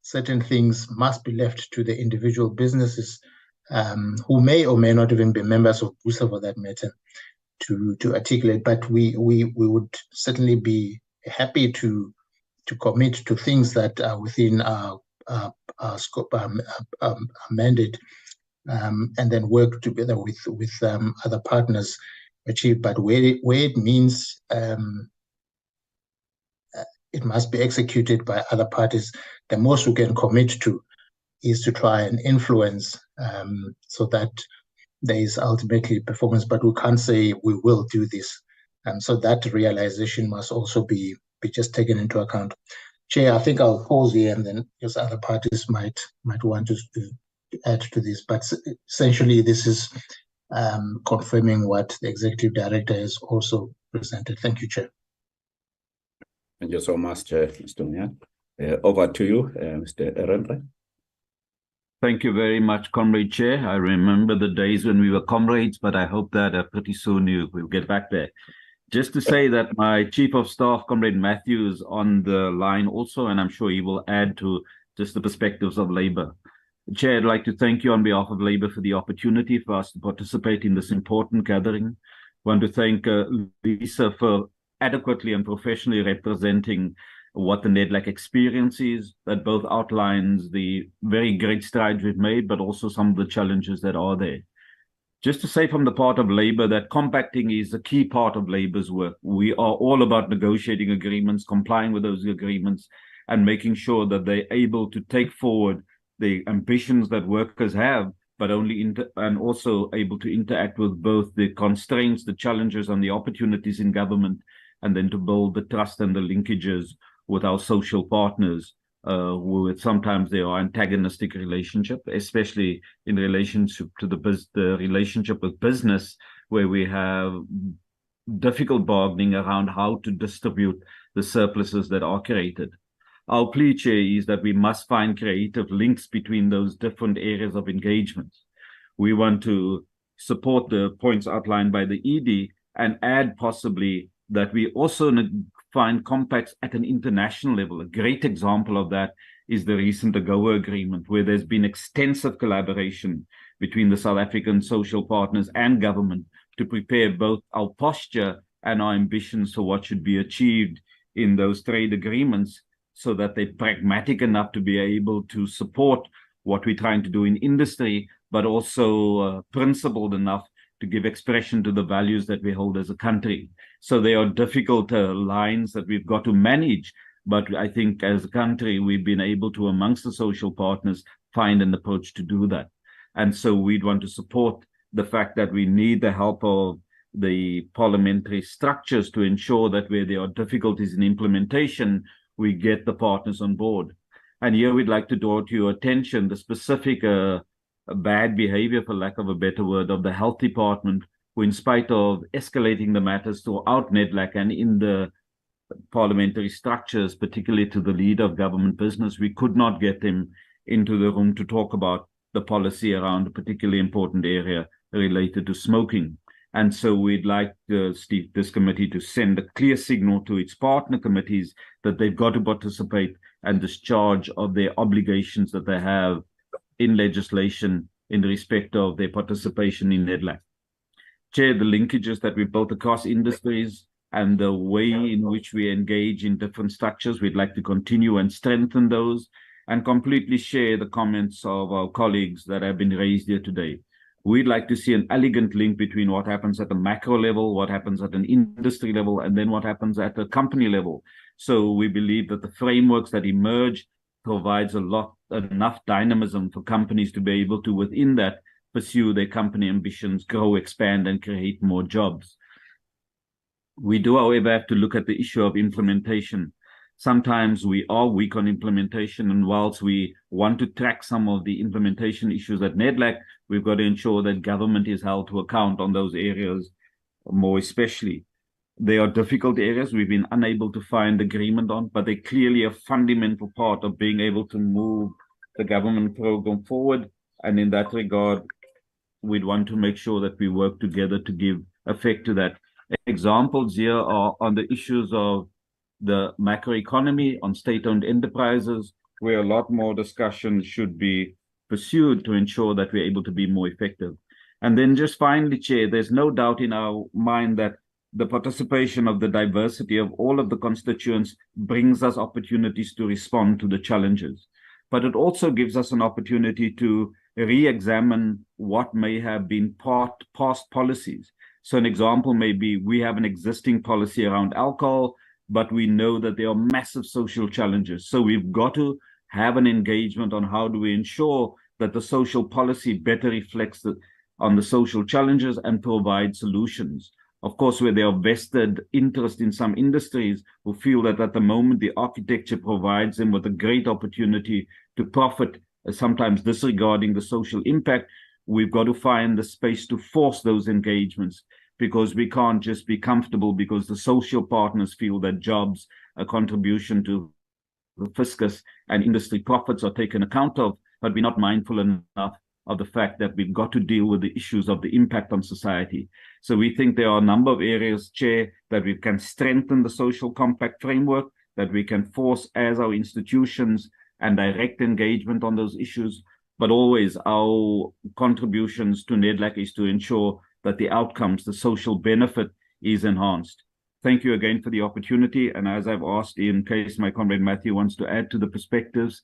certain things must be left to the individual businesses who may or may not even be members of BUSA for that matter to articulate. But we would certainly be happy to commit to things that are within our scope, our mandate, and then work together with other partners achieve. But where it means it must be executed by other parties, the most we can commit to is to try and influence so that there is ultimately performance, but we can't say we will do this. So that realization must also be just taken into account. Chair, I think I'll pause here, and then just other parties might want to add to this. But essentially, this is confirming what the Executive Director has also presented. Thank you, Chair. Thank you so much, Mr. Nyan. Over to you, Mr. Erendre. Thank you very much, Comrade Chair. I remember the days when we were comrades, but I hope that pretty soon we'll get back there. Just to say that my Chief of Staff, Comrade Matthew, is on the line also, and I'm sure he will add to just the perspectives of Labour. Chair, I'd like to thank you on behalf of Labour for the opportunity for us to participate in this important gathering. I want to thank Lisa for adequately and professionally representing what the Nedlac experience is, that both outlines the very great strides we've made, but also some of the challenges that are there. Just to say from the part of Labour that compacting is a key part of Labour's work. We are all about negotiating agreements, complying with those agreements, and making sure that they're able to take forward the ambitions that workers have, but and also able to interact with both the constraints, the challenges, and the opportunities in government, and then to build the trust and the linkages with our social partners, who sometimes they are antagonistic relationship, especially in relationship to the relationship with business, where we have difficult bargaining around how to distribute the surpluses that are created. Our plea, Chair, is that we must find creative links between those different areas of engagement. We want to support the points outlined by the ED and add possibly that we also find compacts at an international level. A great example of that is the recent AGOA agreement, where there's been extensive collaboration between the South African social partners and government to prepare both our posture and our ambitions for what should be achieved in those trade agreements, so that they're pragmatic enough to be able to support what we're trying to do in industry, but also principled enough to give expression to the values that we hold as a country. So they are difficult lines that we've got to manage, but I think as a country, we've been able to, amongst the social partners, find an approach to do that. And so we'd want to support the fact that we need the help of the parliamentary structures to ensure that where there are difficulties in implementation, we get the partners on board. And here we'd like to draw to your attention the specific bad behavior, for lack of a better word, of the health department, who, in spite of escalating the matters throughout Nedlac and in the parliamentary structures, particularly to the leader of government business, we could not get them into the room to talk about the policy around a particularly important area related to smoking. And so we'd like this committee to send a clear signal to its partner committees that they've got to participate and discharge of their obligations that they have in legislation in respect of their participation in Nedlac. Chair, the linkages that we've built across industries and the way in which we engage in different structures, we'd like to continue and strengthen those, and completely share the comments of our colleagues that have been raised here today. We'd like to see an elegant link between what happens at the macro level, what happens at an industry level, and then what happens at a company level. So we believe that the frameworks that emerge provides enough dynamism for companies to be able to, within that, pursue their company ambitions, grow, expand, and create more jobs. We do, however, have to look at the issue of implementation. Sometimes we are weak on implementation, and whilst we want to track some of the implementation issues at Nedlac, we've got to ensure that government is held to account on those areas more especially. They are difficult areas we've been unable to find agreement on, but they're clearly a fundamental part of being able to move the government program forward. And in that regard, we'd want to make sure that we work together to give effect to that. Examples here are on the issues of the macroeconomy, on state-owned enterprises, where a lot more discussion should be pursued to ensure that we're able to be more effective. And then just finally, Chair, there's no doubt in our mind that the participation of the diversity of all of the constituents brings us opportunities to respond to the challenges. But it also gives us an opportunity to re-examine what may have been past policies. So an example may be we have an existing policy around alcohol, but we know that there are massive social challenges. So we've got to have an engagement on how do we ensure that the social policy better reflects on the social challenges and provide solutions. Of course, where there are vested interest in some industries who feel that at the moment the architecture provides them with a great opportunity to profit, sometimes disregarding the social impact, we've got to find the space to force those engagements, because we can't just be comfortable because the social partners feel that jobs, a contribution to the fiscus and industry profits are taken account of, but we're not mindful enough of the fact that we've got to deal with the issues of the impact on society. So we think there are a number of areas, Chair, that we can strengthen the social compact framework, that we can force as our institutions and direct engagement on those issues. But always our contributions to Nedlac is to ensure that the outcomes, the social benefit is enhanced. Thank you again for the opportunity. And as I've asked, in case my comrade Matthew wants to add to the perspectives,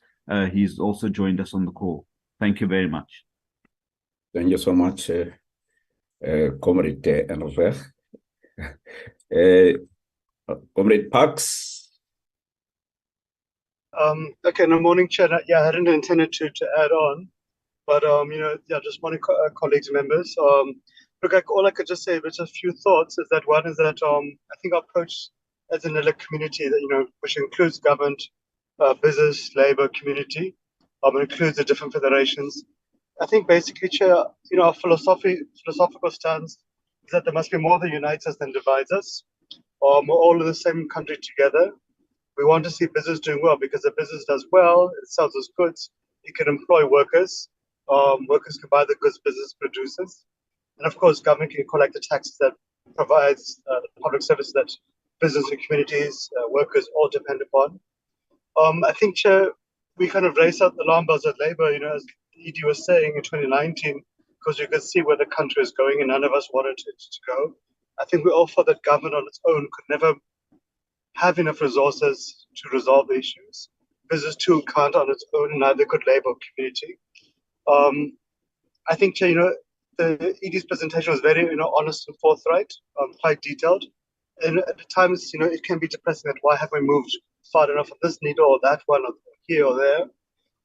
he's also joined us on the call. Thank you very much. Thank you so much, Comrade Engelberg. Comrade Parks. Okay, no, morning, Chair. Yeah, I hadn't intended to add on, but just morning, colleagues, members. Look, all I could just say, with a few thoughts, is that one is that I think our approach as a Nedlac community, that which includes government, business, labor, community, includes the different federations. I think basically, Chair, our philosophical stance is that there must be more that unites us than divides us. We're all in the same country together. We want to see business doing well, because if business does well, it sells us goods, it can employ workers. Workers can buy the goods business produces. And of course, government can collect the taxes that provides the public services that business and communities, workers all depend upon. I think, Chair, we kind of raised out the alarm bells at Labour, as ED was saying in 2019, because you could see where the country is going and none of us wanted it to go. I think we all thought that government on its own could never have enough resources to resolve the issues. Business too can't on its own, and neither could Labour or community. I think, Chair, the ED's presentation was very, honest and forthright, quite detailed. And at times, it can be depressing that why haven't we moved far enough on this needle or that one, or here or there.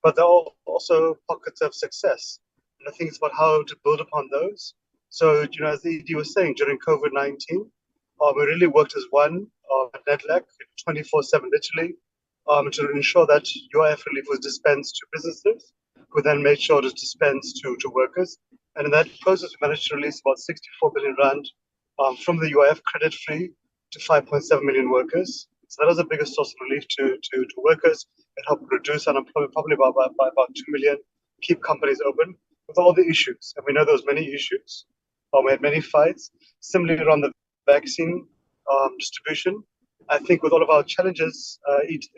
But there are also pockets of success. And I think it's about how to build upon those. So, as the ED was saying, during COVID-19, we really worked as one at Nedlac, 24/7 literally, to ensure that UIF relief was dispensed to businesses, who then made sure it was dispensed to workers. And in that process, we managed to release about 64 billion rand from the UIF credit-free to 5.7 million workers. So that was the biggest source of relief to workers. It helped reduce unemployment probably by about 2 million, keep companies open with all the issues. And we know there was many issues. We had many fights. Similarly, around the vaccine distribution, I think with all of our challenges,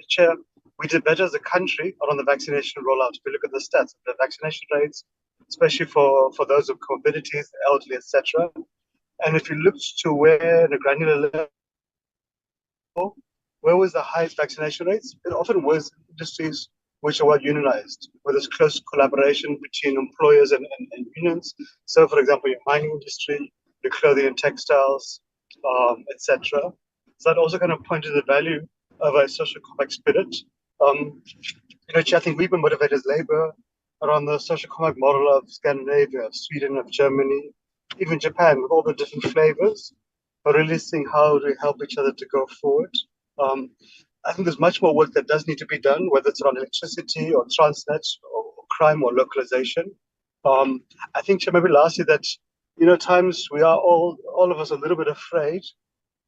Chair, we did better as a country around the vaccination rollout. If we look at the stats, the vaccination rates, especially for those with comorbidities, elderly, etc. And if you looked to where in a granular level, where was the highest vaccination rates? It often was industries which are well unionized, where there's close collaboration between employers and unions. So, for example, your mining industry, your clothing and textiles, etc. So that also kind of pointed to the value of a social compact spirit. I think we've been motivated as Labour around the social compact model of Scandinavia, of Sweden, of Germany, even Japan, with all the different flavors, but really seeing how we help each other to go forward. I think there's much more work that does need to be done, whether it's around electricity or Transnet or crime or localization. I think, Chair, maybe lastly that, times we are all of us a little bit afraid,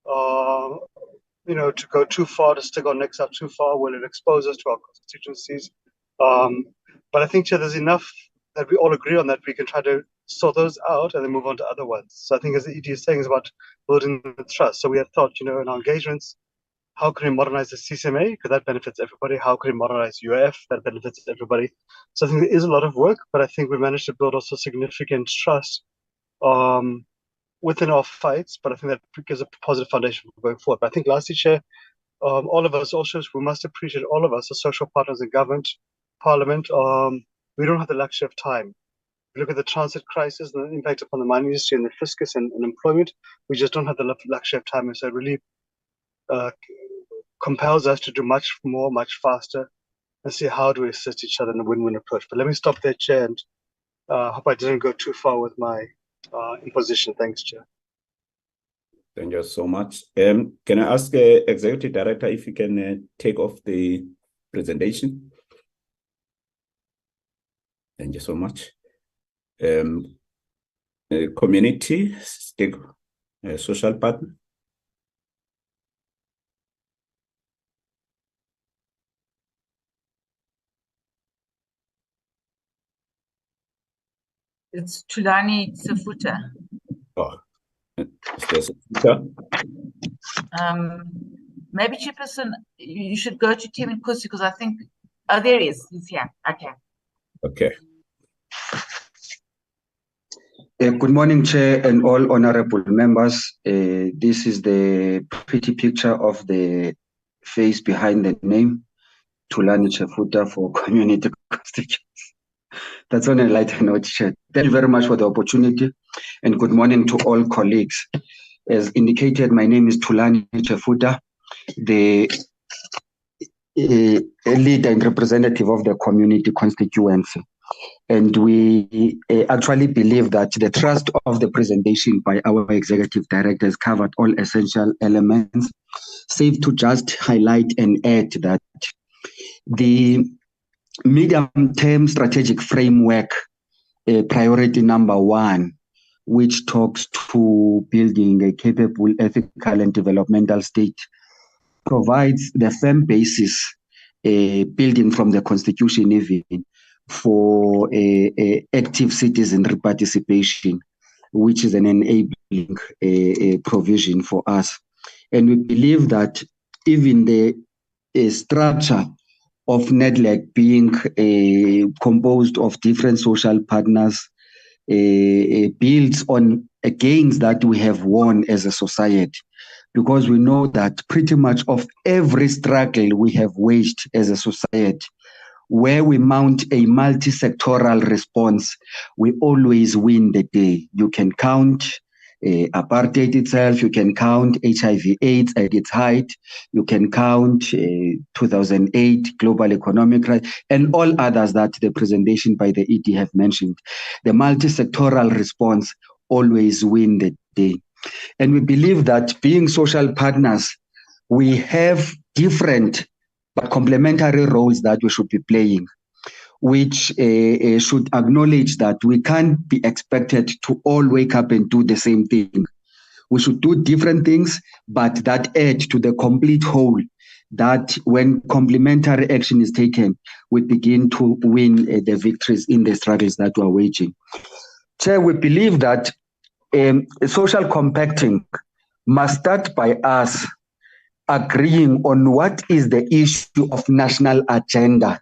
to go too far, to stick our necks out too far, will it expose us to our constituencies? But I think, Chair, there's enough that we all agree on that we can try to sort those out and then move on to other ones. So I think, as the ED is saying, is about building the trust. So we have thought, in our engagements, how can we modernize the CCMA? Because that benefits everybody. How can we modernize UIF? That benefits everybody. So I think there is a lot of work, but I think we managed to build also significant trust within our fights. But I think that gives a positive foundation for going forward. But I think lastly, Chair, all of us also, we must appreciate all of us as social partners in government, parliament. We don't have the luxury of time. If you look at the transit crisis and the impact upon the mining industry and the fiscus and employment, we just don't have the luxury of time. And so it really compels us to do much more, much faster, and see how do we assist each other in a win-win approach. But let me stop there, Chair, and hope I didn't go too far with my imposition. Thanks, Chair. Thank you so much. Can I ask Executive Director if you can take off the presentation? Thank you so much. Community, social partner. It's Tulani Sefuta. Oh, Sefuta. Maybe Chairperson, you should go to Tim and Kusi, because I think, oh, there he is. He's here. Okay. Okay. Good morning, Chair, and all honorable members. This is the pretty picture of the face behind the name, Tulani Sefuta for community constituents. That's on a lighter note, Chair. Thank you very much for the opportunity, and good morning to all colleagues. As indicated, my name is Tulani Sefuta, the leader and representative of the community constituency. And we actually believe that the thrust of the presentation by our executive director has covered all essential elements, save to just highlight and add that the medium-term strategic framework, priority number 1, which talks to building a capable, ethical, and developmental state, provides the firm basis, building from the Constitution even, for active citizen participation, which is an enabling provision for us. And we believe that even the structure of Nedlac being composed of different social partners builds on gains that we have won as a society, because we know that pretty much of every struggle we have waged as a society, where we mount a multi-sectoral response, we always win the day. You can count apartheid itself, you can count HIV/AIDS at its height, you can count 2008 global economic crisis, and all others that the presentation by the ED have mentioned. The multi-sectoral response always win the day. And we believe that being social partners, we have different but complementary roles that we should be playing, which should acknowledge that we can't be expected to all wake up and do the same thing. We should do different things, but that add to the complete whole, that when complementary action is taken, we begin to win the victories in the struggles that we are waging. Chair, we believe that social compacting must start by us agreeing on what is the issue of national agenda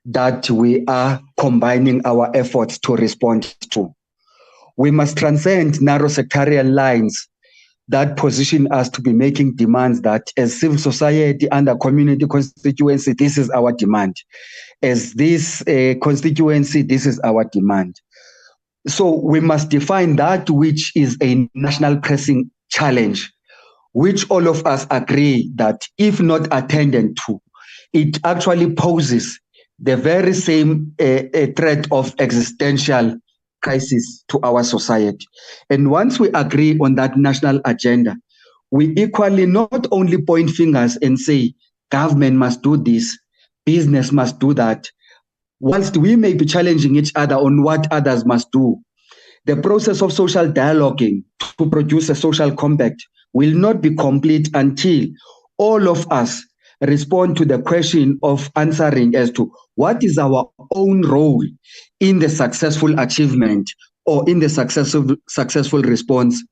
that we are combining our efforts to respond to. We must transcend narrow sectarial lines that position us to be making demands that as civil society under community constituency, this is our demand. As this constituency, this is our demand. So we must define that which is a national pressing challenge, which all of us agree that if not attended to, it actually poses the very same threat of existential crisis to our society. And once we agree on that national agenda, we equally not only point fingers and say, government must do this, business must do that. Whilst we may be challenging each other on what others must do, the process of social dialoguing to produce a social compact will not be complete until all of us respond to the question of answering as to what is our own role in the successful achievement or in the successful response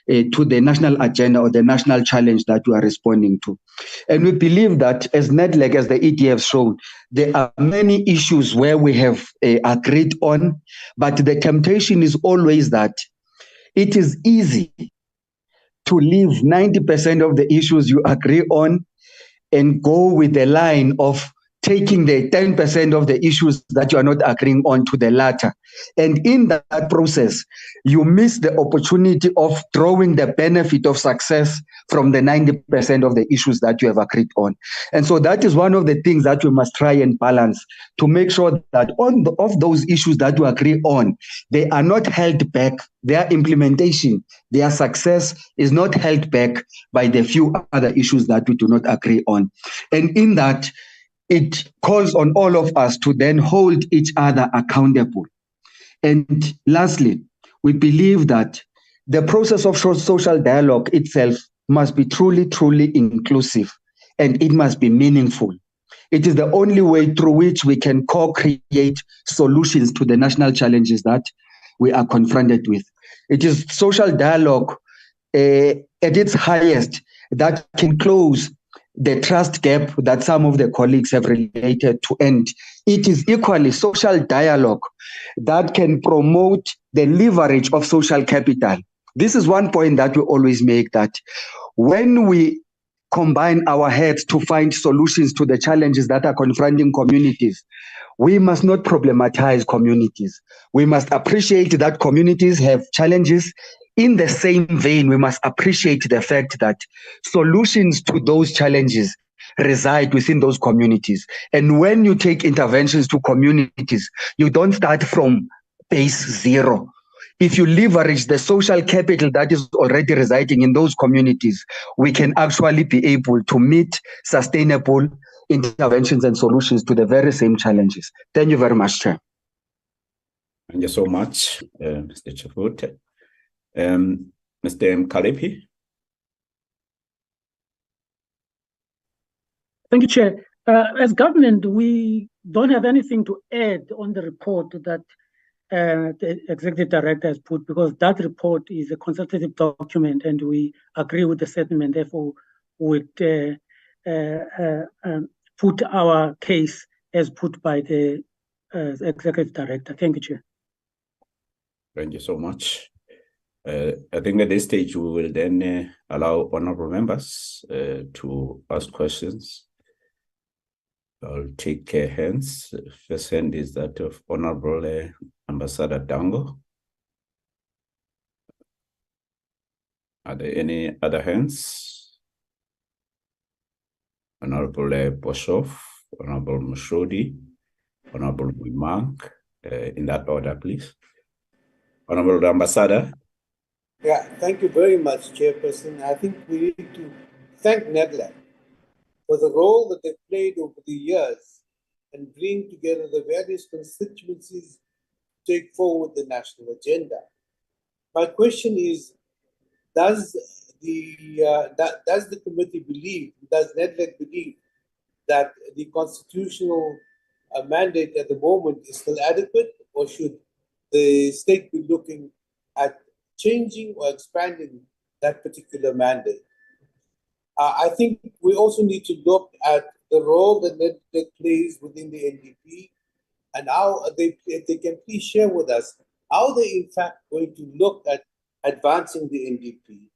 to the national agenda or the national challenge that we are responding to. And we believe that as Nedlac, as the ED have shown, there are many issues where we have agreed on, but the temptation is always that it is easy to leave 90% of the issues you agree on and go with the line of taking the 10% of the issues that you are not agreeing on to the latter. And in that process, you miss the opportunity of drawing the benefit of success from the 90% of the issues that you have agreed on. And so that is one of the things that we must try and balance, to make sure that of those issues that you agree on, they are not held back. Their implementation, their success is not held back by the few other issues that we do not agree on. And in that, it calls on all of us to then hold each other accountable. And lastly, we believe that the process of social dialogue itself must be truly, truly inclusive, and it must be meaningful. It is the only way through which we can co-create solutions to the national challenges that we are confronted with. It is social dialogue at its highest that can close the trust gap that some of the colleagues have related to. And it is equally social dialogue that can promote the leverage of social capital. This is one point that we always make, that when we combine our heads to find solutions to the challenges that are confronting communities, we must not problematize communities. We must appreciate that communities have challenges. In the same vein, we must appreciate the fact that solutions to those challenges reside within those communities. And when you take interventions to communities, you don't start from base zero. If you leverage the social capital that is already residing in those communities, we can actually be able to meet sustainable interventions and solutions to the very same challenges. Thank you very much, Chair. Thank you so much, Mr. Chafut. Mr. Mkalepi. Thank you, Chair. As government, we don't have anything to add on the report that the Executive Director has put, because that report is a consultative document and we agree with the sentiment. Therefore, would put our case as put by the Executive Director. Thank you, Chair. Thank you so much. I think at this stage, we will then allow honorable members to ask questions. I'll take hands. First hand is that of Honorable Ambassador Dango. Are there any other hands? Honorable Boshoff, Honorable Mushodi, Honorable Wimank, in that order, please. Honorable Ambassador. Yeah, thank you very much, Chairperson. I think we need to thank Nedlac for the role that they played over the years and bring together the various constituencies to take forward the national agenda. My question is, does the committee believe, does Nedlac believe that the constitutional mandate at the moment is still adequate, or should the state be looking at changing or expanding that particular mandate? I think we also need to look at the role that Nedlac plays within the NDP, and how if they can please share with us how they in fact going to look at advancing the NDP.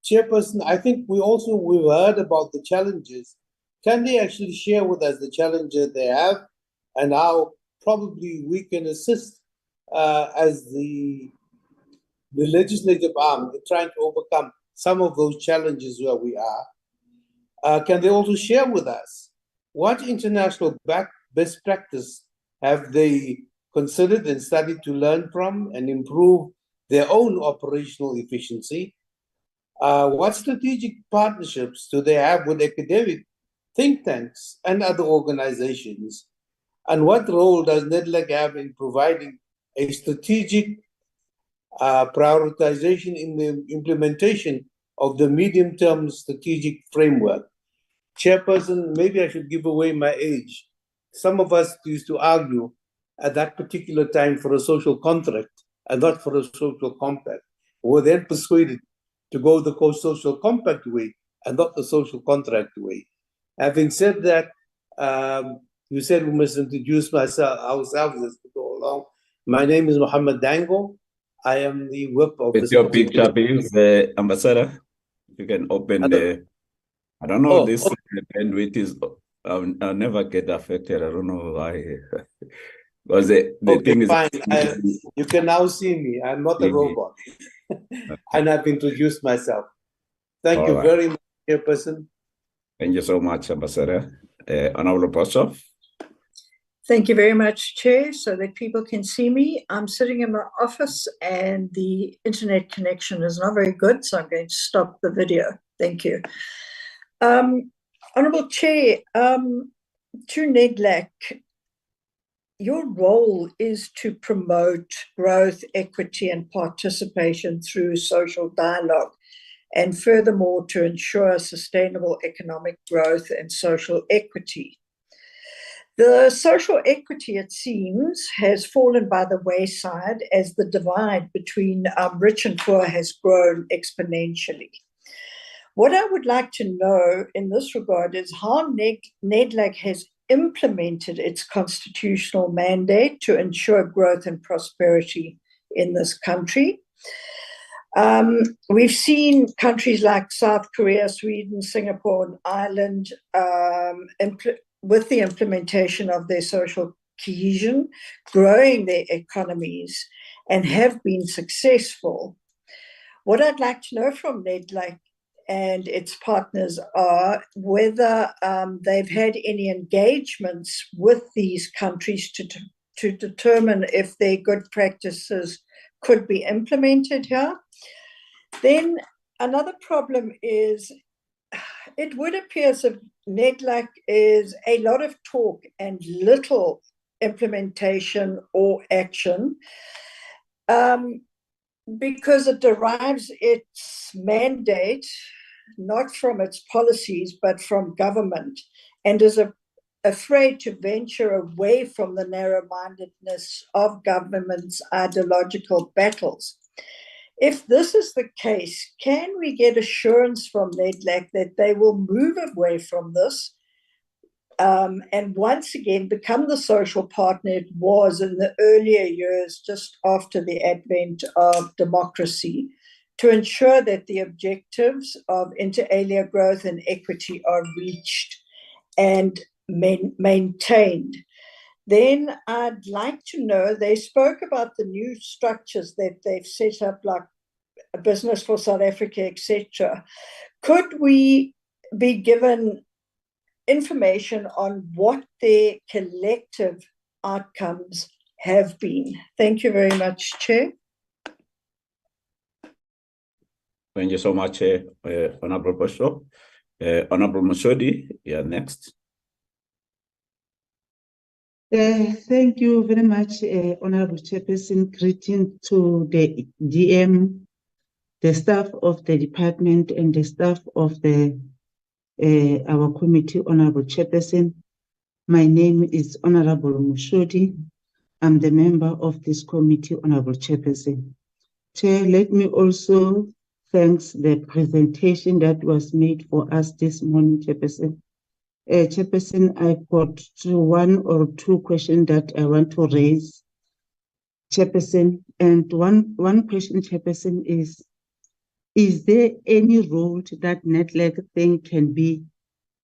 Chairperson, I think we've heard about the challenges. Can they actually share with us the challenges they have and how probably we can assist as the legislative arm in trying to overcome some of those challenges where we are? Can they also share with us what international best practice have they considered and studied to learn from and improve their own operational efficiency? What strategic partnerships do they have with academic think tanks and other organizations? And what role does Nedlac have in providing a strategic prioritization in the implementation of the medium-term strategic framework? Chairperson, maybe I should give away my age. Some of us used to argue at that particular time for a social contract and not for a social compact. We were then persuaded to go the social compact way and not the social contract way. Having said that, you said we must introduce ourselves as we go along. My name is Muhammad Dango. I am the whip of this. Your picture, please, Ambassador. You can open the. I don't know this bandwidth is I'll never get affected. I don't know why. Because the Okay, thing is, fine. You can now see me. I'm not a robot. And I've introduced myself. Thank All you right. very much, Chairperson. Thank you so much, Ambassador. Honorable Pastor. Thank you very much, Chair. So that people can see me, I'm sitting in my office and the internet connection is not very good, so I'm going to stop the video. Thank you. Honourable Chair, to Nedlac, your role is to promote growth, equity and participation through social dialogue, and furthermore to ensure sustainable economic growth and social equity. The social equity, it seems, has fallen by the wayside as the divide between rich and poor has grown exponentially. What I would like to know in this regard is how Nedlac has implemented its constitutional mandate to ensure growth and prosperity in this country. We've seen countries like South Korea, Sweden, Singapore, and Ireland with the implementation of their social cohesion, growing their economies and have been successful. What I'd like to know from Nedlac and its partners are whether they've had any engagements with these countries to determine if their good practices could be implemented here. Then another problem is it would appear as if Nedlac is a lot of talk and little implementation or action, because it derives its mandate not from its policies but from government, and is afraid to venture away from the narrow-mindedness of government's ideological battles. If this is the case, can we get assurance from Nedlac that they will move away from this and once again become the social partner it was in the earlier years just after the advent of democracy, to ensure that the objectives of inter alia growth and equity are reached and maintained? Then I'd like to know, they spoke about the new structures that they've set up, like a Business for South Africa, etc. Could we be given information on what their collective outcomes have been? Thank you very much, Chair. Thank you so much, Honorable Pastor. Honorable Mashodi, you're next. Thank you very much, Honorable Chairperson. Greeting to the DM, the staff of the department, and the staff of our committee, Honorable Chairperson. My name is Honorable Mushodi. I'm the member of this committee, Honorable Chairperson. Chair, let me also thank the presentation that was made for us this morning, Chairperson. Chairperson, I've got one or two questions that I want to raise, Chairperson. And one question, Chairperson, is there any role that Nedlac think can be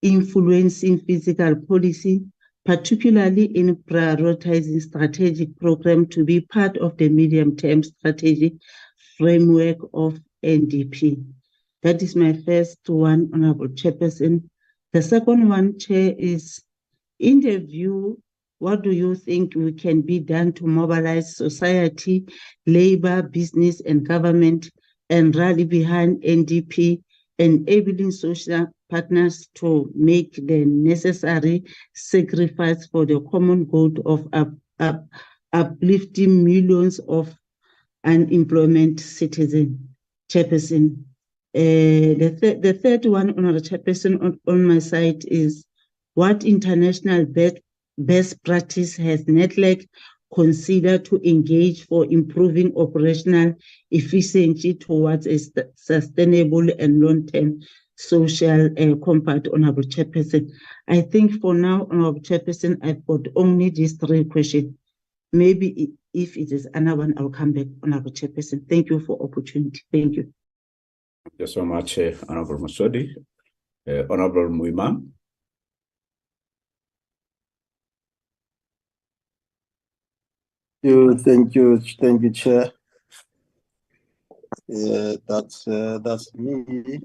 influencing fiscal policy, particularly in prioritizing strategic program to be part of the medium-term strategy framework of NDP? That is my first one, Honorable Chairperson. The second one, Chair, is in the view, what do you think can be done to mobilize society, labor, business, and government, and rally behind NDP, enabling social partners to make the necessary sacrifice for the common good of uplifting millions of unemployed citizens? Chairperson. The third one, Honorable Chairperson, on my side is what international best practice has Nedlac considered to engage for improving operational efficiency towards a sustainable and long-term social compact, Honorable Chairperson? I think for now, Honorable Chairperson, I've got only these three questions. Maybe if it is another one, I'll come back, Honorable Chairperson. Thank you for opportunity. Thank you. Thank you so much, Honorable Masodi. Honorable Muimam. Thank you, Chair. That's me.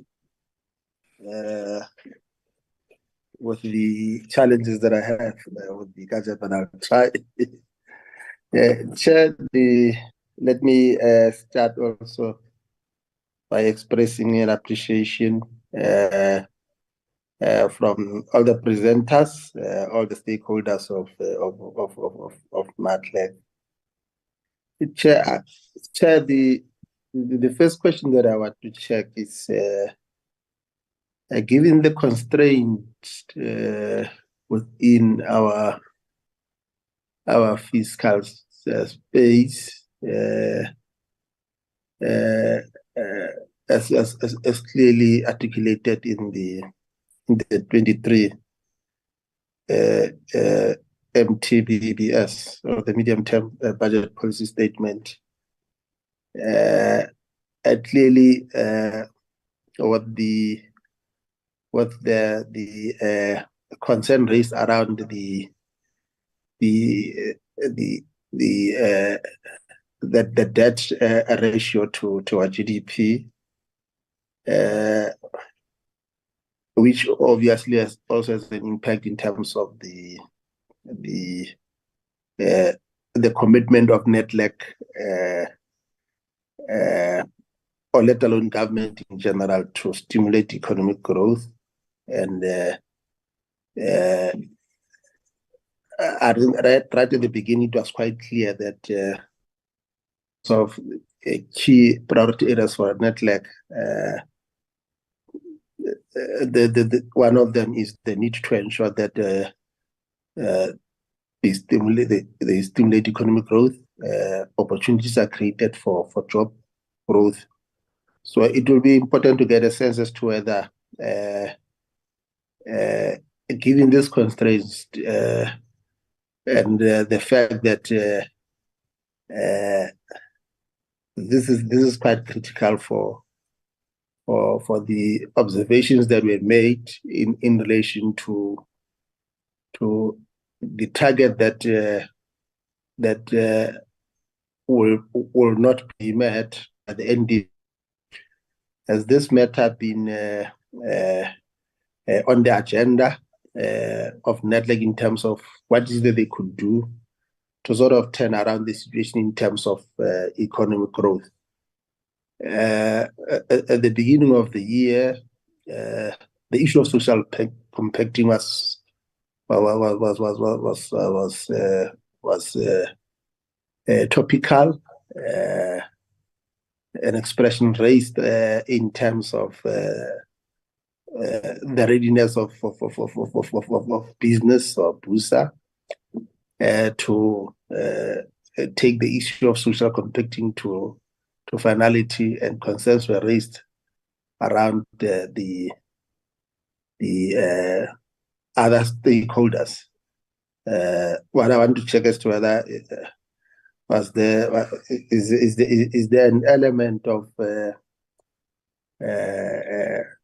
With the challenges that I have with the gadget, but I'll try. Chair, let me start also by expressing an appreciation from all the presenters, all the stakeholders of Nedlac. Chair, the first question that I want to check is, given the constraints within our fiscal space, as clearly articulated in the 23 MTBBS, or the medium-term budget policy statement, clearly what the concern raised around the debt ratio to our GDP, which obviously also has an impact in terms of the commitment of Nedlac, or let alone government in general, to stimulate economic growth. And I think right at the beginning, it was quite clear that key priority areas for Nedlac, one of them is the need to ensure that they stimulate economic growth, opportunities are created for job growth. So it will be important to get a sense as to whether, given these constraints and the fact that this is quite critical for the observations that were made in relation to the target that will not be met at the end. Has this matter been on the agenda of Nedlac in terms of what is it they could do to sort of turn around the situation in terms of economic growth? At the beginning of the year, the issue of social compacting was topical, an expression raised in terms of the readiness of business or BUSA to take the issue of social compacting to finality, and concerns were raised around the other stakeholders. What I want to check as to whether is there an element of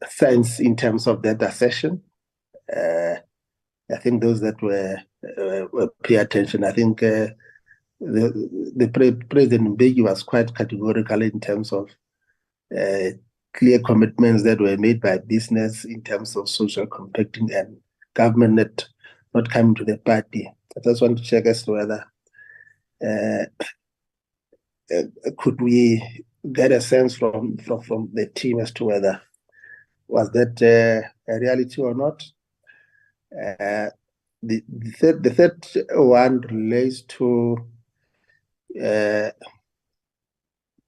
sense in terms of that assertion? I think those that were pay attention. I think the President Mbeki was quite categorical in terms of clear commitments that were made by business in terms of social compacting and government not coming to the party. I just want to check as to whether could we get a sense from the team as to whether was that a reality or not. The third one relates to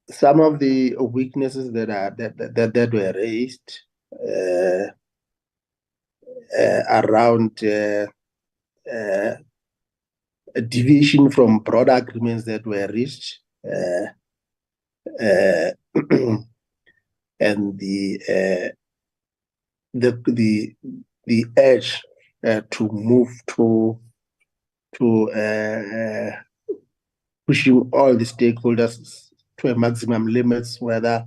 some of the weaknesses that were raised around a deviation from broader agreements that were reached, and the urge to move to pushing all the stakeholders to a maximum limits. Whether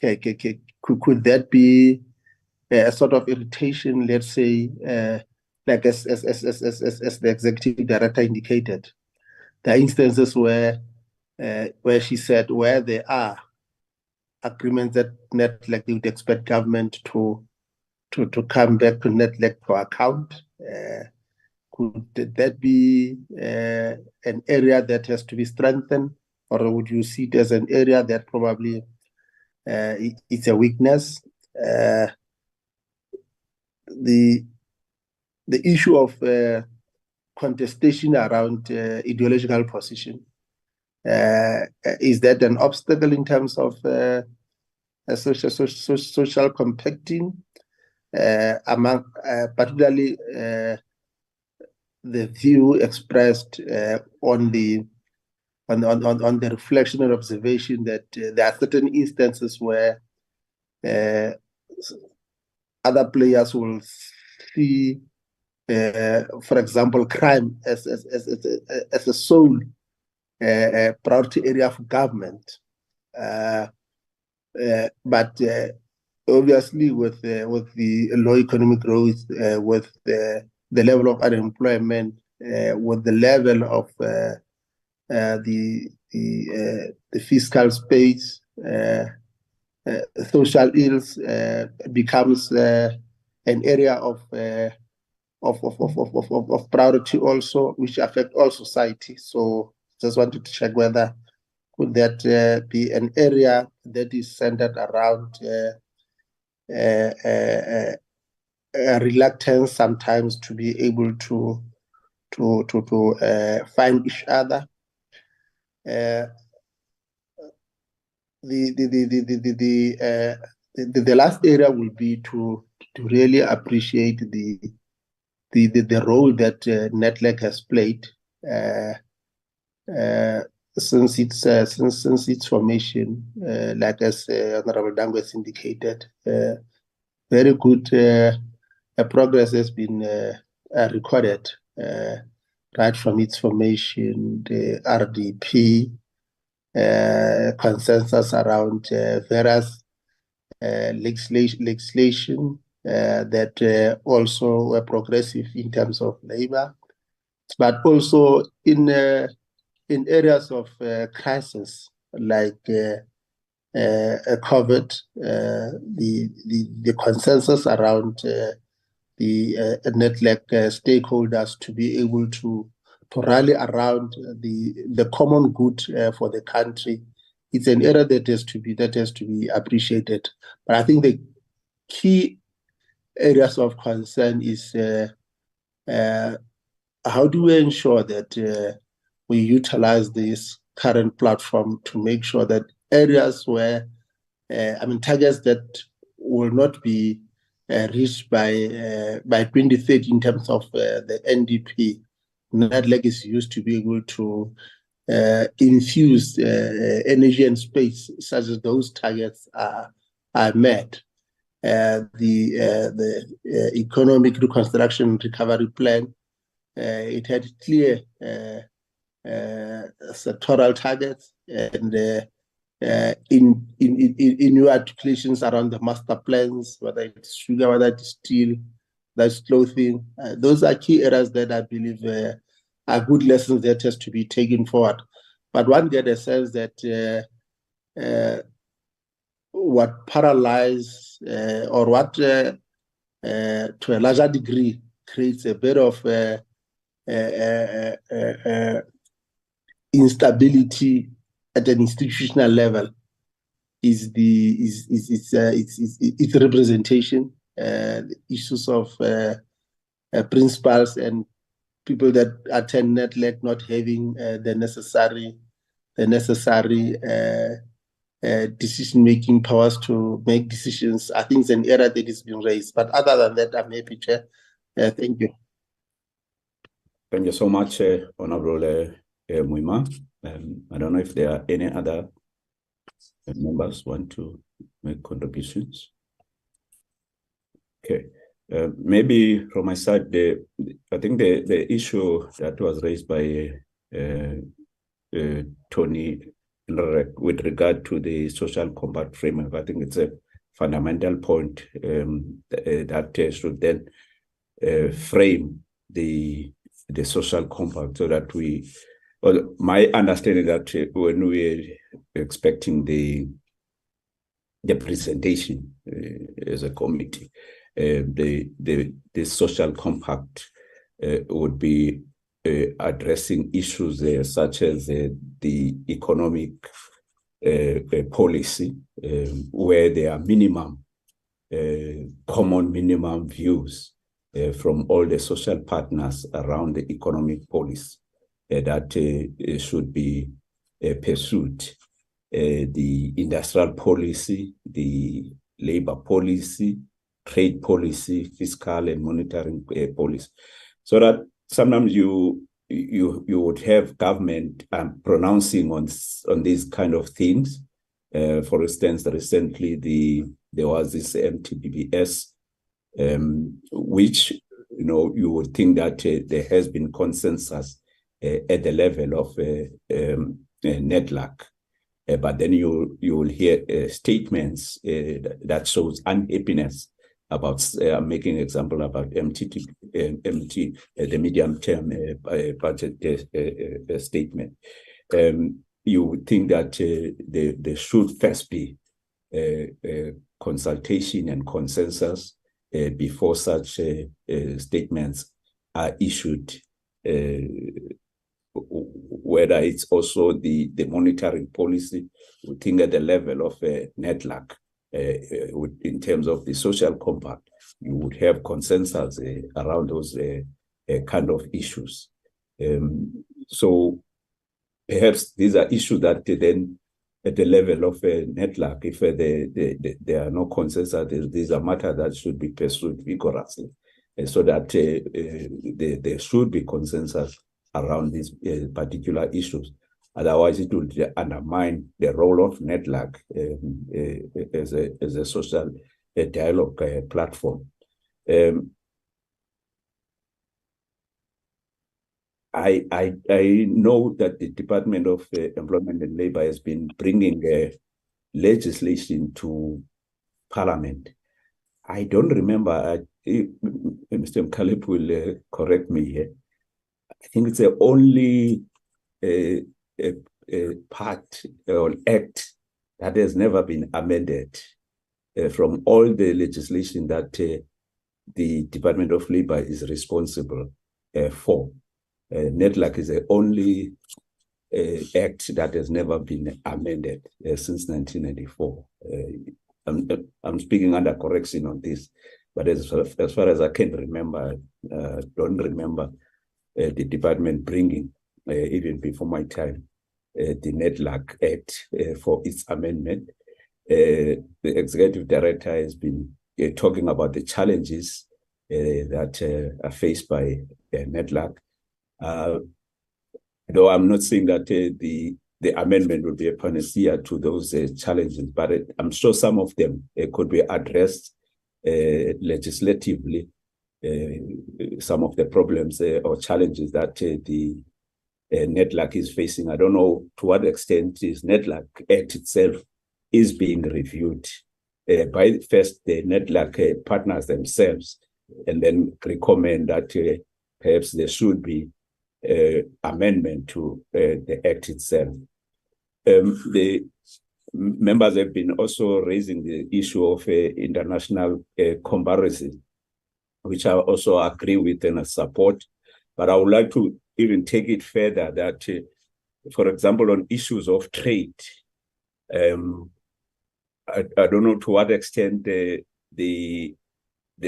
could that be a sort of irritation, let's say, like as the executive director indicated, there are instances where she said where there are agreements that Nedlac would expect government to come back to Nedlac for account. Could that be an area that has to be strengthened, or would you see it as an area that probably it's a weakness? The issue of contestation around ideological position, is that an obstacle in terms of social compacting among particularly the view expressed on the reflection and observation that there are certain instances where other players will see, for example, crime as a sole priority area for government, but obviously with the low economic growth, with the level of unemployment, with the level of the fiscal space, social ills becomes an area of priority also, which affect all society. So just wanted to check whether could that be an area that is centered around a reluctance sometimes to be able to find each other. The last area will be to really appreciate the role that Nedlac has played since its formation, like as Honorable Dango has indicated. Very good progress has been recorded right from its formation, the RDP, consensus around various legislation that also were progressive in terms of labor, but also in areas of crisis like COVID, the consensus around the Nedlac stakeholders to be able to rally around the common good for the country. It's an area that has to be appreciated. But I think the key areas of concern is how do we ensure that we utilize this current platform to make sure that areas where, targets that will not be reached by 2030 in terms of the NDP, Nedlac is used to be able to infuse energy and space such as those targets are met. The economic reconstruction recovery plan, it had clear sectoral targets, and in new articulations around the master plans, whether it's sugar, whether it's steel, that's clothing, those are key areas that I believe are good lessons that has to be taken forward. But one get a sense that what paralyze or what to a larger degree creates a bit of instability at an institutional level is its representation, the issues of principals and people that attend Nedlac not having the necessary decision-making powers to make decisions. I think it's an area that is being raised. But other than that, I'm happy, Chair. Thank you. Thank you so much, Honorable Muima. I don't know if there are any other members want to make contributions. Okay. Maybe from my side, I think the issue that was raised by Tony with regard to the social compact framework, I think it's a fundamental point that should then frame the social compact so that we Well, my understanding that when we're expecting the presentation as a committee, the social compact would be addressing issues such as the economic policy, where there are common minimum views from all the social partners around the economic policy that should be pursued. The industrial policy, the labor policy, trade policy, fiscal and monetary policy, so that sometimes you would have government pronouncing on these kind of things. For instance, recently there was this MTBBS, which you would think that there has been consensus at the level of Nedlac. But then you will hear statements that shows unhappiness about making example about the medium-term budget statement. You would think that there should first be consultation and consensus before such statements are issued. Whether it's also the monetary policy, we think at the level of Nedlac, in terms of the social compact, you would have consensus around those kind of issues. So perhaps these are issues that then at the level of Nedlac, if there are no consensus, these are matters that should be pursued vigorously, so that there should be consensus around these particular issues. Otherwise, it will undermine the role of Nedlac as a social dialogue platform. I know that the Department of Employment and Labor has been bringing legislation to Parliament. I don't remember, Mr. Mkalip will correct me here. I think it's the only part or act that has never been amended from all the legislation that the Department of Labor is responsible for. Nedlac is the only act that has never been amended since 1994. I'm speaking under correction on this, but as far as I can remember, don't remember the department bringing, even before my time, the Nedlac Act for its amendment. The executive director has been talking about the challenges that are faced by Nedlac. Though I'm not saying that the amendment will be a panacea to those challenges, but I'm sure some of them could be addressed legislatively. Some of the problems or challenges that the Nedlac is facing. I don't know to what extent is Nedlac Act itself is being reviewed by first the Nedlac partners themselves, and then recommend that perhaps there should be amendment to the Act itself. The members have been also raising the issue of international comparison, which I also agree with and support. But I would like to even take it further that, for example, on issues of trade, I don't know to what extent the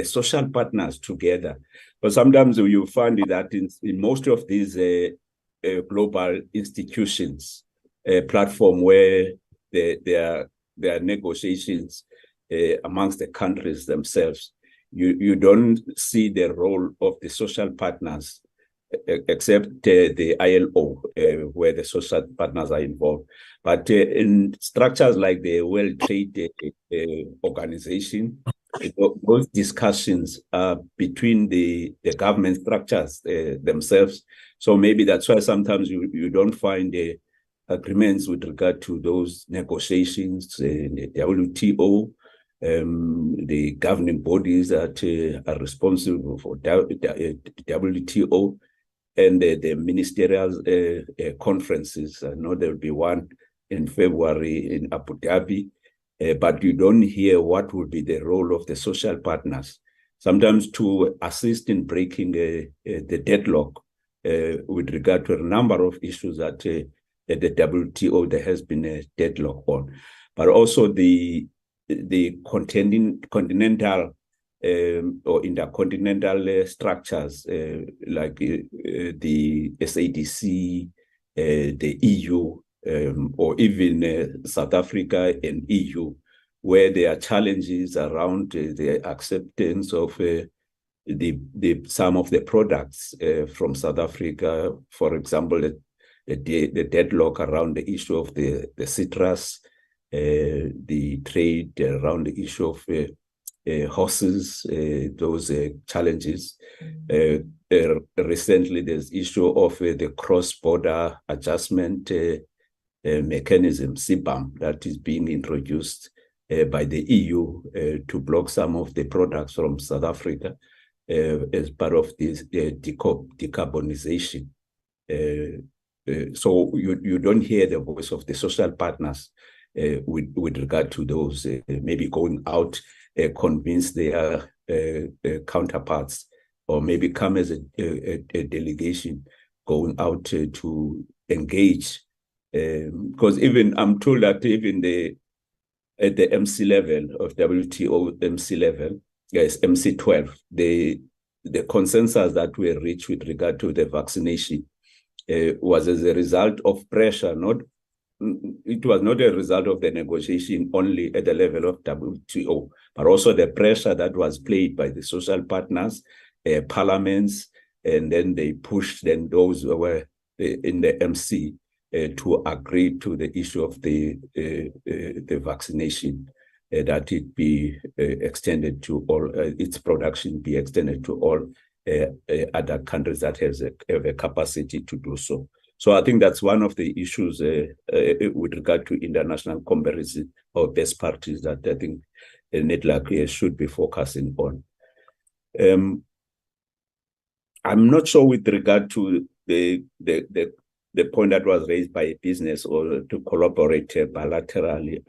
social partners together, but sometimes you find that in most of these global institutions, platform where there are negotiations amongst the countries themselves, you don't see the role of the social partners, except the ILO, where the social partners are involved. But in structures like the World Trade Organization, those discussions are between the government structures themselves. So maybe that's why sometimes you don't find agreements with regard to those negotiations, the WTO, the governing bodies that are responsible for WTO. and the ministerial conferences. I know there will be one in February in Abu Dhabi, but you don't hear what will be the role of the social partners, sometimes to assist in breaking the deadlock with regard to a number of issues that at the WTO there has been a deadlock on, but also the continental or intercontinental structures like the SADC, the EU, or even South Africa and EU, where there are challenges around the acceptance of some of the products from South Africa. For example, the deadlock around the issue of the citrus, the trade around the issue of horses, those challenges. Recently, there's issue of the cross-border adjustment mechanism, CBAM, that is being introduced by the EU to block some of the products from South Africa as part of this decarbonization. So you don't hear the voice of the social partners with regard to those, maybe going out, convince their counterparts, or maybe come as a delegation going out to engage. Because even I'm told that even at the MC level of WTO MC level, yes, MC 12, the consensus that we reached with regard to the vaccination was as a result of pressure. It was not a result of the negotiation only at the level of WTO, but also the pressure that was played by the social partners, parliaments, and then they pushed then those who were in the MC to agree to the issue of the vaccination, that it be extended to all, its production be extended to all other countries that have a capacity to do so. So I think that's one of the issues with regard to international comparison or best practice that I think Nedlac should be focusing on. I'm not sure with regard to the point that was raised by a business or to collaborate bilaterally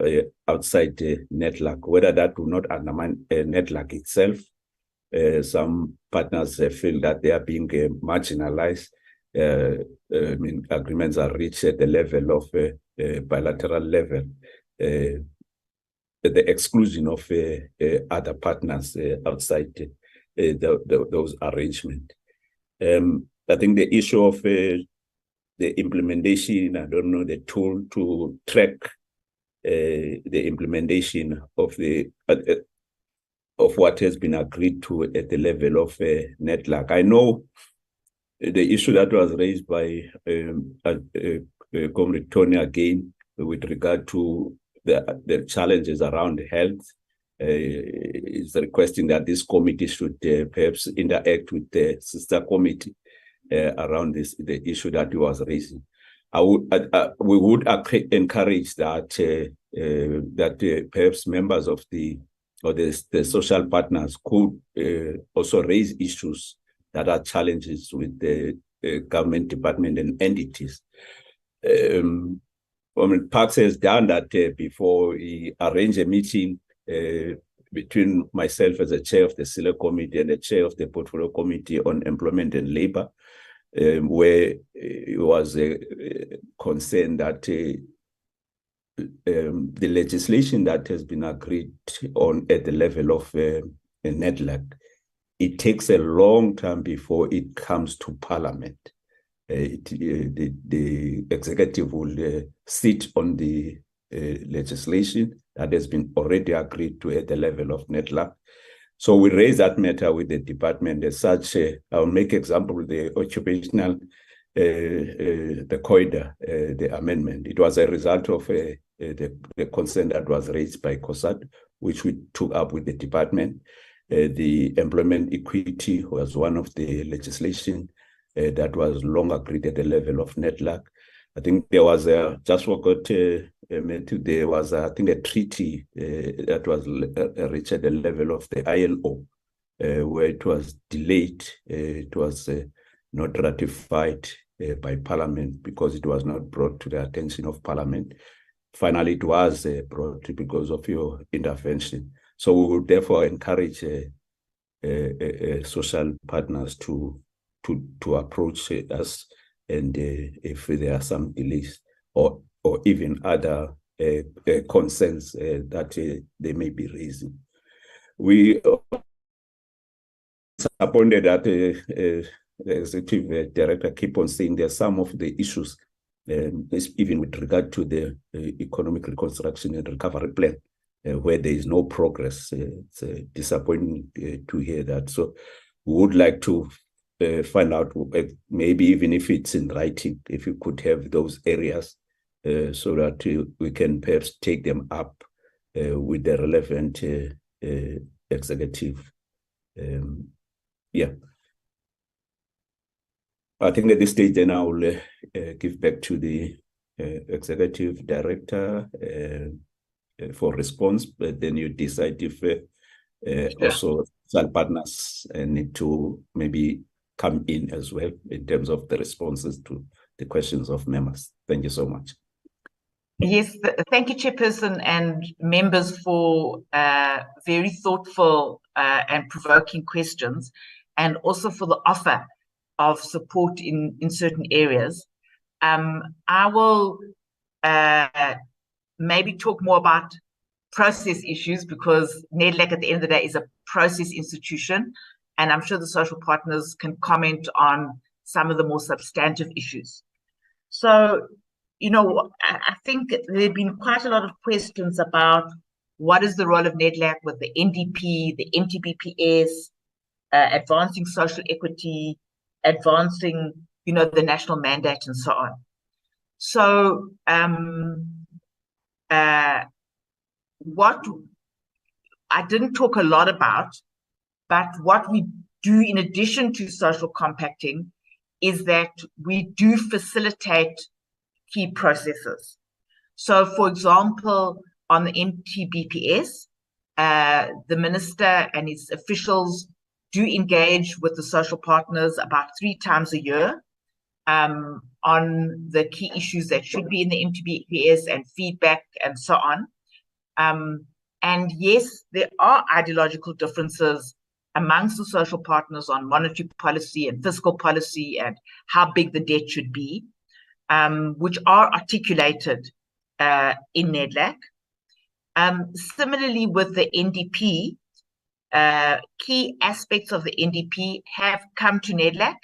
outside Nedlac, whether that will not undermine Nedlac itself. Some partners feel that they are being marginalized. I mean, agreements are reached at the level of bilateral level, at the exclusion of other partners outside those arrangements. I think the issue of the implementation, I don't know, the tool to track the implementation of what has been agreed to at the level of Nedlac. I know the issue that was raised by Comrade Tony again with regard to the challenges around health is requesting that this committee should perhaps interact with the sister committee around the issue that he was raising. We would encourage that perhaps members of the social partners could also raise issues that are challenges with the government department and entities. Parks has done that before. He arranged a meeting between myself as a chair of the Select Committee and the chair of the Portfolio Committee on Employment and Labor, where it was concerned that the legislation that has been agreed on at the level of Nedlac, it takes a long time before it comes to Parliament. The executive will sit on the legislation that has been already agreed to at the level of Nedlac. So we raise that matter with the department as such. I'll make example, the occupational, the COIDA, the amendment. It was a result of the concern that was raised by COSAT, which we took up with the department. The employment equity was one of the legislation that was long agreed at the level of Nedlac. I think there was just forgot there was I think a treaty that was reached at the level of the ILO, where it was delayed. It was not ratified by Parliament because it was not brought to the attention of Parliament. Finally, it was brought because of your intervention. So we would therefore encourage social partners to approach us, and if there are some delays or even other concerns that they may be raising. We disappointed that the executive director keep on saying there are some of the issues, even with regard to the economic reconstruction and recovery plan, where there is no progress. It's disappointing to hear that. So we would like to find out, maybe even if it's in writing, if you could have those areas so that we can perhaps take them up with the relevant executive. Yeah. I think at this stage, then I will give back to the executive director for response, but then you decide if also social partners need to maybe come in as well in terms of the responses to the questions of members. Thank you so much. Yes, thank you, Chairperson and members, for very thoughtful and provoking questions, and also for the offer of support in certain areas. I will maybe talk more about process issues, because Nedlac at the end of the day is a process institution, and I'm sure the social partners can comment on some of the more substantive issues. So, you know, I think there have been quite a lot of questions about what is the role of Nedlac with the NDP, the MTBPS, advancing social equity, advancing, you know, the national mandate and so on. So what I didn't talk a lot about, but what we do in addition to social compacting is that we do facilitate key processes. So, for example, on the MTBPS, the minister and his officials do engage with the social partners about 3 times a year on the key issues that should be in the MTBPS and feedback and so on. And yes, there are ideological differences amongst the social partners on monetary policy and fiscal policy and how big the debt should be, which are articulated in Nedlac. Similarly, with the NDP, key aspects of the NDP have come to Nedlac.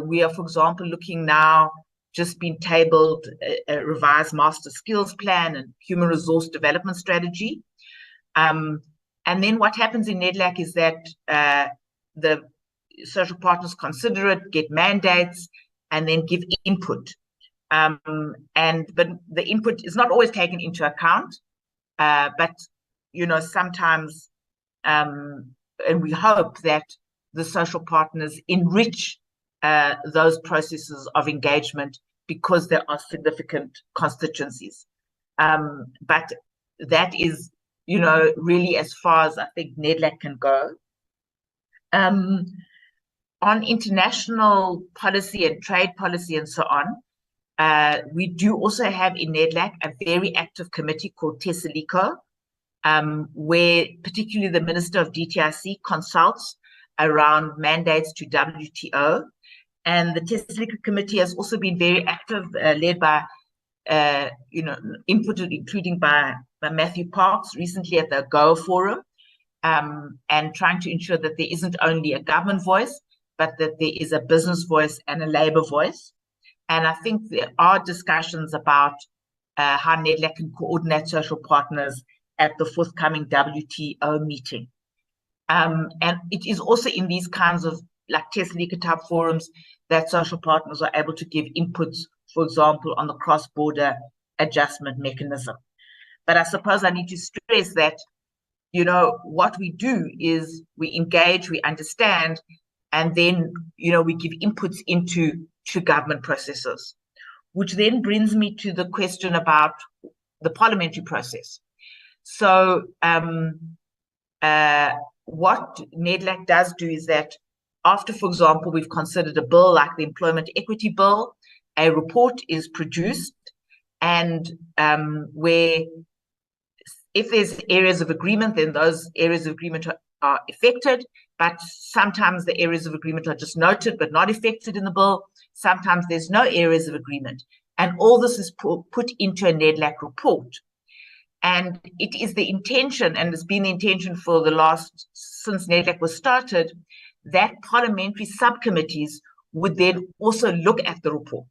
We are, for example, looking now, just been tabled a revised master skills plan and human resource development strategy. And then what happens in Nedlac is that the social partners consider it, get mandates, and then give input. But the input is not always taken into account. But, you know, sometimes, and we hope that the social partners enrich those processes of engagement because there are significant constituencies. But that is, you know, really as far as I think Nedlac can go. On international policy and trade policy and so on, we do also have in Nedlac a very active committee called Tesalico, where particularly the Minister of DTIC consults around mandates to WTO. And the Tesalico committee has also been very active, led by, you know, inputted, including by Matthew Parks recently at the Go Forum, and trying to ensure that there isn't only a government voice, but that there is a business voice and a labor voice. And I think there are discussions about how Nedlac can coordinate social partners at the forthcoming WTO meeting. And it is also in these kinds of like Tesalico type forums that social partners are able to give inputs, for example, on the cross-border adjustment mechanism. But I suppose I need to stress that, you know, what we do is we engage, we understand, and then, you know, we give inputs into government processes, which then brings me to the question about the parliamentary process. So what Nedlac does do is that after, for example, we've considered a bill like the Employment Equity Bill, a report is produced, and where if there's areas of agreement, then those areas of agreement are affected, but sometimes the areas of agreement are just noted but not affected in the bill. Sometimes there's no areas of agreement. And all this is put into a Nedlac report. And it is the intention, and it's been the intention for since Nedlac was started, that parliamentary subcommittees would then also look at the report.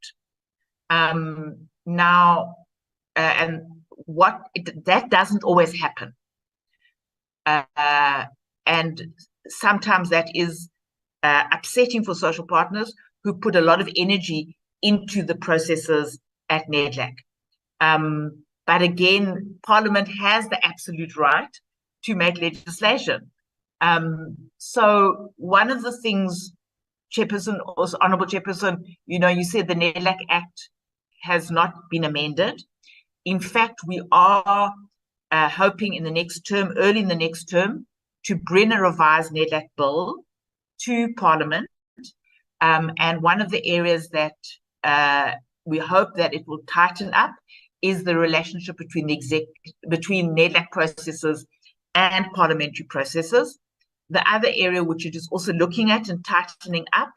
That doesn't always happen. And sometimes that is upsetting for social partners who put a lot of energy into the processes at Nedlac. But again, Parliament has the absolute right to make legislation. So one of the things, Chairperson, also Honourable Chairperson, you said the Nedlac Act has not been amended. In fact, we are hoping in the next term, early in the next term, to bring a revised Nedlac bill to Parliament. And one of the areas that we hope that it will tighten up is the relationship between Nedlac processes and parliamentary processes. The other area which it is also looking at and tightening up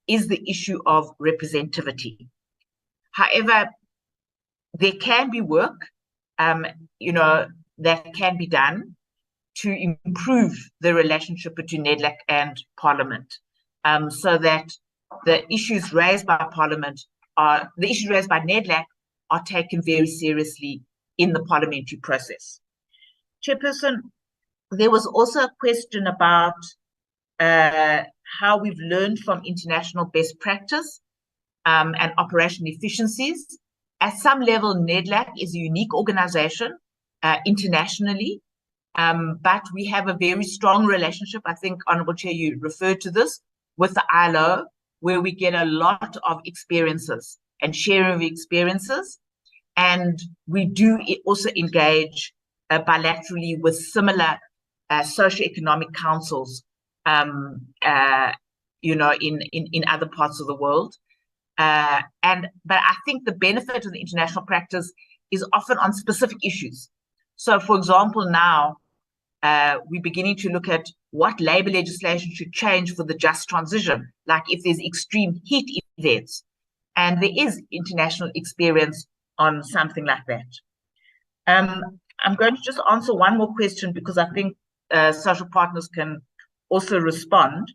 is the issue of representativity. However, there can be work, that can be done to improve the relationship between Nedlac and Parliament, so that the issues raised by Nedlac are taken very seriously in the parliamentary process. Chairperson, there was also a question about how we've learned from international best practice and operational efficiencies. At some level, Nedlac is a unique organization internationally, but we have a very strong relationship. I think, Honourable Chair, you referred to this, with the ILO, where we get a lot of experiences and sharing of experiences. And we do also engage bilaterally with similar socioeconomic councils, in other parts of the world. But I think the benefit of the international practice is often on specific issues. So, for example, now we're beginning to look at what labour legislation should change for the just transition, like if there's extreme heat events. And there is international experience on something like that. I'm going to just answer one more question, because I think social partners can also respond,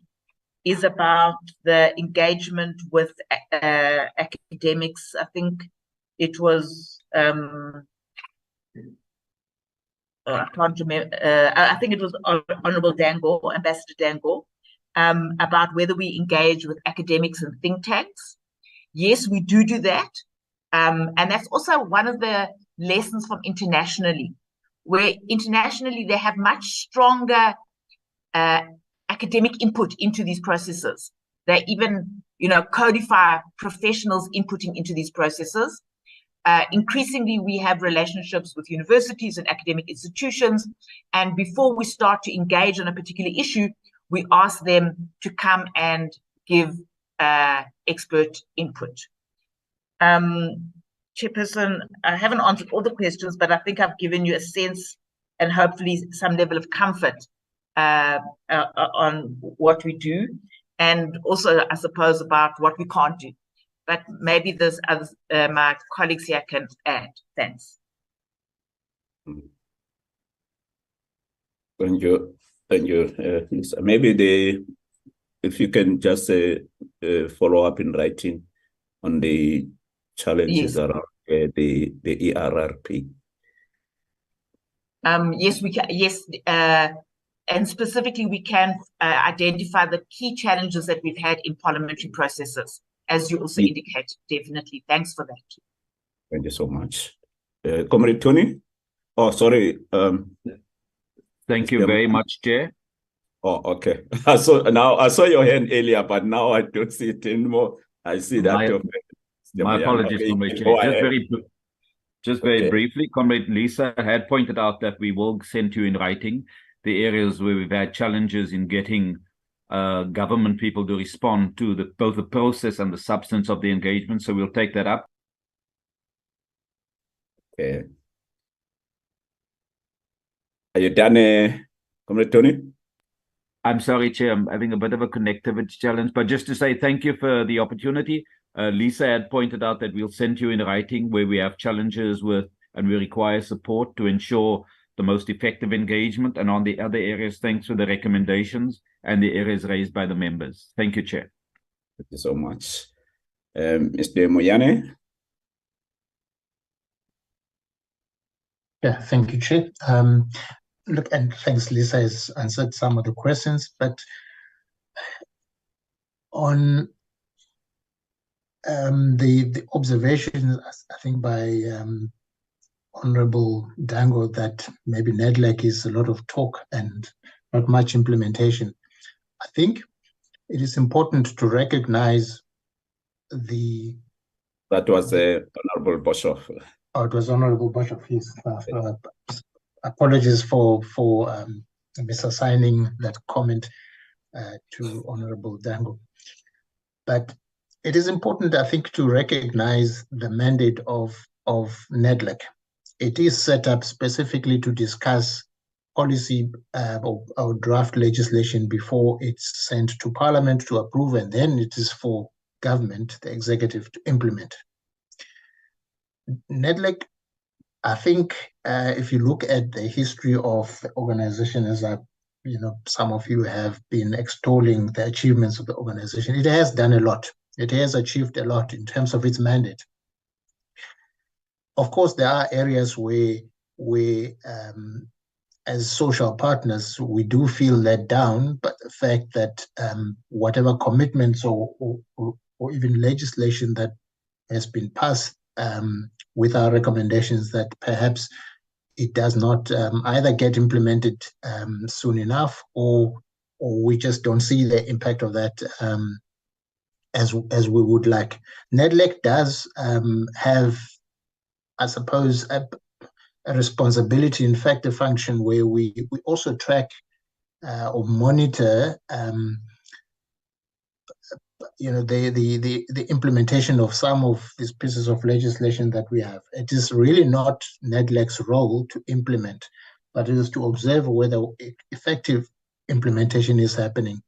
is about the engagement with academics. I think it was, I can't remember, I think it was Honourable Dango, Ambassador Dango, about whether we engage with academics and think tanks. Yes, we do that. And that's also one of the lessons from internationally, where internationally they have much stronger academic input into these processes. They even, codify professionals inputting into these processes. Increasingly, we have relationships with universities and academic institutions. And before we start to engage on a particular issue, we ask them to come and give expert input. Chairperson, I haven't answered all the questions, but I think I've given you a sense and hopefully some level of comfort on what we do, and also, I suppose, about what we can't do. But maybe there's others, my colleagues here can add. Thanks. Thank you. Thank you, Lisa. Maybe if you can just follow up in writing on the challenges around the ERRP. Yes, we can. Yes, and specifically, we can identify the key challenges that we've had in parliamentary processes, as you also indicated. Definitely, thanks for that. Thank you so much, Comrade Tony. Oh, sorry. Thank you very much, Chair. Oh, okay. I saw your hand earlier, but now I don't see it anymore. I see that. My apologies, Comrade Chair. Just very briefly, Comrade Lisa had pointed out that we will send you in writing the areas where we've had challenges in getting government people to respond to both the process and the substance of the engagement. So we'll take that up. Okay. Are you done, Comrade Tony? I'm sorry, Chair, I'm having a bit of a connectivity challenge, but just to say thank you for the opportunity. Lisa had pointed out that we'll send you in writing where we have challenges with and we require support to ensure the most effective engagement. And on the other areas, thanks for the recommendations and the areas raised by the members. Thank you, Chair. Thank you so much. Mr. Moyane? Yeah, thank you, Chair. Look, and thanks, Lisa has answered some of the questions, but on the observations, I think by Honorable Dango, that maybe Nedlac is a lot of talk and not much implementation. I think it is important to recognize that was Honorable Boshoff. Oh, it was Honorable Boshoff, yes. Apologies for misassigning that comment to Honorable Dango. But it is important, I think, to recognize the mandate of Nedlac. It is set up specifically to discuss policy or draft legislation before it's sent to Parliament to approve, and then it is for government, the executive, to implement. Nedlac, I think, if you look at the history of the organization, as some of you have been extolling the achievements of the organization, it has done a lot. It has achieved a lot in terms of its mandate. Of course, there are areas where as social partners, we do feel let down, but the fact that whatever commitments or even legislation that has been passed with our recommendations, that perhaps it does not either get implemented soon enough, or we just don't see the impact of that as we would like. Nedlac does have, I suppose, a responsibility, in fact, a function where we also track or monitor the implementation of some of these pieces of legislation that we have. It is really not Nedlac's role to implement, but it is to observe whether effective implementation is happening.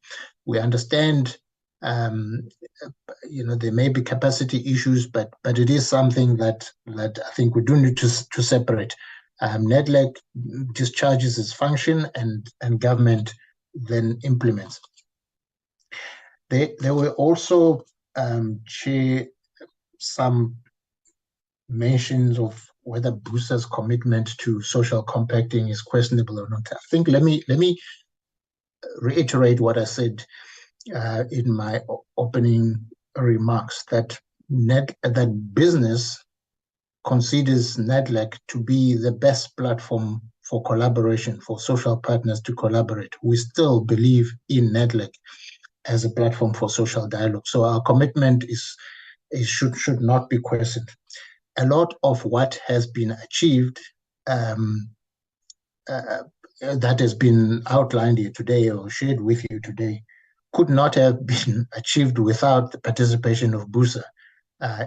We understand there may be capacity issues, but it is something that I think we do need to separate. Nedlac discharges its function, and government then implements. There were also, Chair, some mentions of whether BUSA's commitment to social compacting is questionable or not. I think let me reiterate what I said in my opening remarks, that business considers Nedlac to be the best platform for collaboration, for social partners to collaborate. We still believe in Nedlac as a platform for social dialogue. So our commitment should not be questioned. A lot of what has been achieved that has been outlined here today or shared with you today could not have been achieved without the participation of BUSA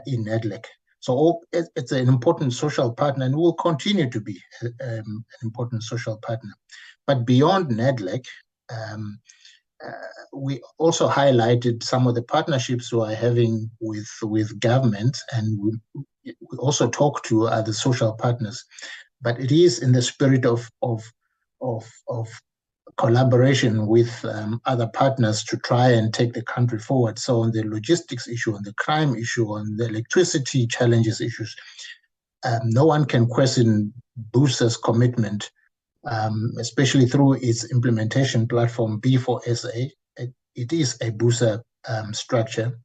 in Nedlac. So it's an important social partner and will continue to be an important social partner. But beyond Nedlac, we also highlighted some of the partnerships we are having with government, and we also talk to other social partners. But it is in the spirit of collaboration with other partners to try and take the country forward. So on the logistics issue, on the crime issue, on the electricity challenges issues, no one can question BUSA's commitment, especially through its implementation platform B4SA. It is a BUSA structure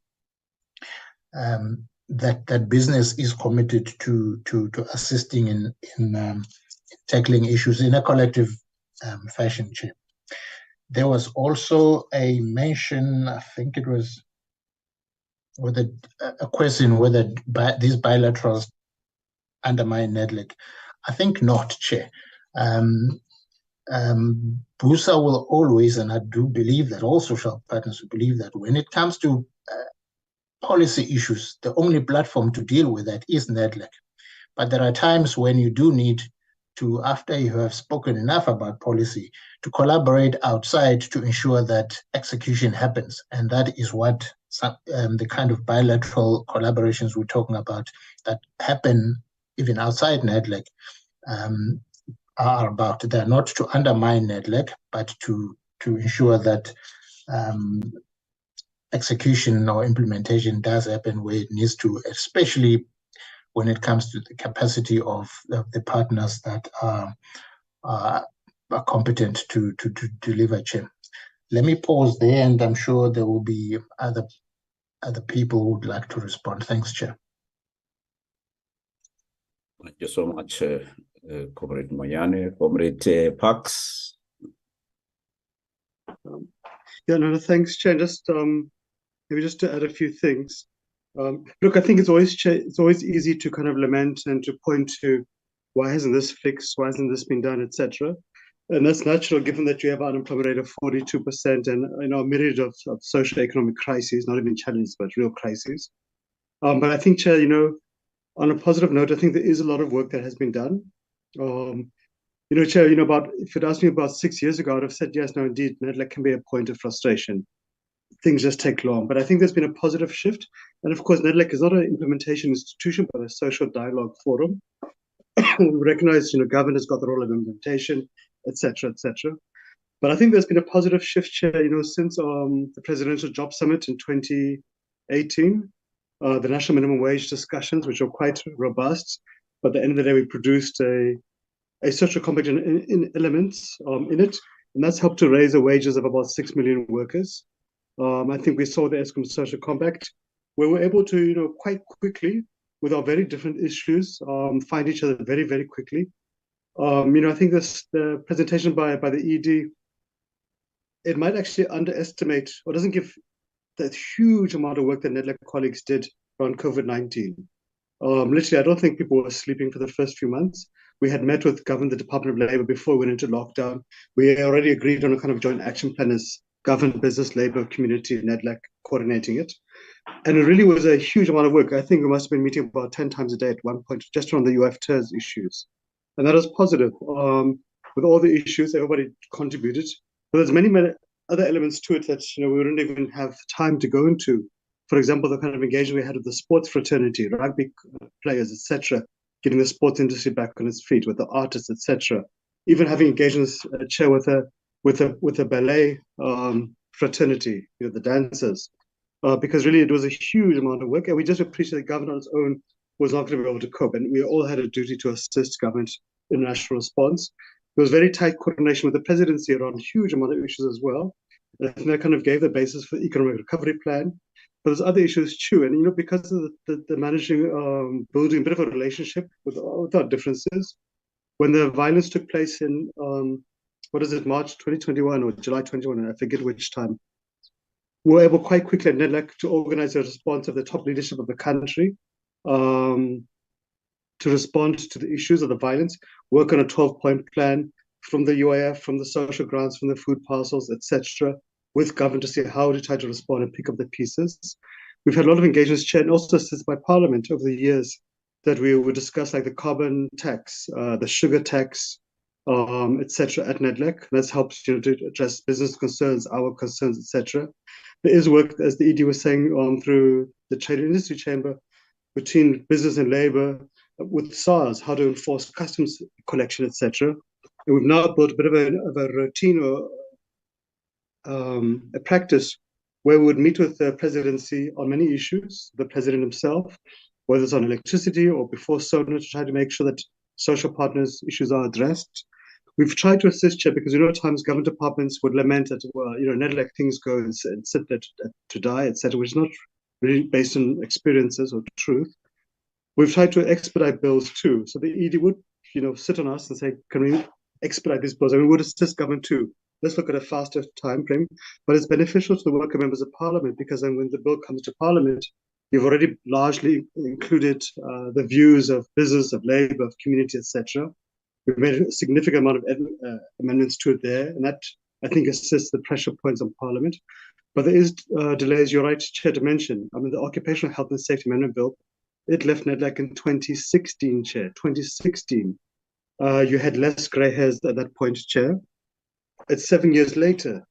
that business is committed to assisting in tackling issues in a collective fashion. Chair. There was also a mention, I think it was a question whether these bilaterals undermine Nedlac. I think not, Chair. BUSA will always, and I do believe that all social partners will believe that when it comes to policy issues, the only platform to deal with that is Nedlac. But there are times when you do need to, after you have spoken enough about policy, to collaborate outside to ensure that execution happens. And that is what the kind of bilateral collaborations we're talking about that happen even outside Nedlac are about. They're not to undermine Nedlac, but to ensure that execution or implementation does happen where it needs to, especially when it comes to the capacity of the partners that are competent to deliver change. Let me pause there, and I'm sure there will be other people who would like to respond. Thanks, Chair. Thank you so much, Comrade Mayane. Comrade Parks. Yeah, no, thanks, Chair. Just maybe just to add a few things. Look, I think it's always easy to kind of lament and to point to why hasn't this fixed, why hasn't this been done, etc. And that's natural given that you have an unemployment rate of 42% and a myriad of socio-economic crises, not even challenges, but real crises. But I think, Chair, on a positive note, I think there is a lot of work that has been done. Chair, if you'd asked me about 6 years ago, I would have said, yes, no, indeed, Nedlac can be a point of frustration. Things just take long. But I think there's been a positive shift. And of course, Nedlac is not an implementation institution, but a social dialogue forum. We recognize, government has got the role of implementation, etc., etc. But I think there's been a positive shift, Chair, since the Presidential Job Summit in 2018, the national minimum wage discussions, which were quite robust. But at the end of the day, we produced a social compact in elements in it, and that's helped to raise the wages of about 6 million workers. I think we saw the Eskom Social Compact, where we're able to, quite quickly, with our very different issues, find each other very, very quickly. I think the presentation by the ED, it might actually underestimate or doesn't give that huge amount of work that Nedlac colleagues did around COVID-19. Literally, I don't think people were sleeping for the first few months. We had met with government, the Department of Labor, before we went into lockdown. We already agreed on a kind of joint action plan as government, business, labor, community, Nedlac coordinating it. And it really was a huge amount of work. I think we must have been meeting about 10 times a day at one point, just on the UF-TERS issues. And that was positive. With all the issues, everybody contributed. But there's many other elements to it that we wouldn't even have time to go into. For example, the kind of engagement we had with the sports fraternity, rugby players, etc., getting the sports industry back on its feet, with the artists, etc. Even having engagements, Chair, with a ballet fraternity, the dancers, because really it was a huge amount of work, and we just appreciate the government on its own was not going to be able to cope, and we all had a duty to assist government in national response. There was very tight coordination with the presidency around a huge amount of issues as well. And I think that kind of gave the basis for the economic recovery plan. But there's other issues too, and because of the managing, building a bit of a relationship with our differences, when the violence took place in March 2021 or July 2021, I forget which time, we were able quite quickly at Nedlac to organize a response of the top leadership of the country to respond to the issues of the violence, work on a 12-point plan from the UIF, from the social grants, from the food parcels, etc., with government to see how to try to respond and pick up the pieces. We've had a lot of engagements, Chair, and also assisted by Parliament over the years that we would discuss, like the carbon tax, the sugar tax, etc. at Nedlac. That's helped to address business concerns, our concerns, etc. There is work, as the ED was saying, through the Trade and Industry Chamber between business and labor, with SARS, how to enforce customs collection, etc. And we've now built a bit of a routine or a practice where we would meet with the presidency on many issues, the president himself, whether it's on electricity or before SONA, to try to make sure that social partners' issues are addressed. We've tried to assist, Chair, because at times government departments would lament that, well, Nedlac things go and sit there to die, etc., which is not really based on experiences or truth. We've tried to expedite bills too. So the ED would, sit on us and say, can we expedite these bills? And we would assist government too. Let's look at a faster time frame. But it's beneficial to the worker members of Parliament, because then when the bill comes to Parliament, you've already largely included the views of business, of labor, of community, etc. We've made a significant amount of amendments to it there, and that, I think, assists the pressure points on Parliament. But there is delays, you're right, Chair, to mention. I mean, the Occupational Health and Safety Amendment Bill, it left Nedlac in 2016, Chair, 2016. You had less grey hairs at that point, Chair. It's 7 years later,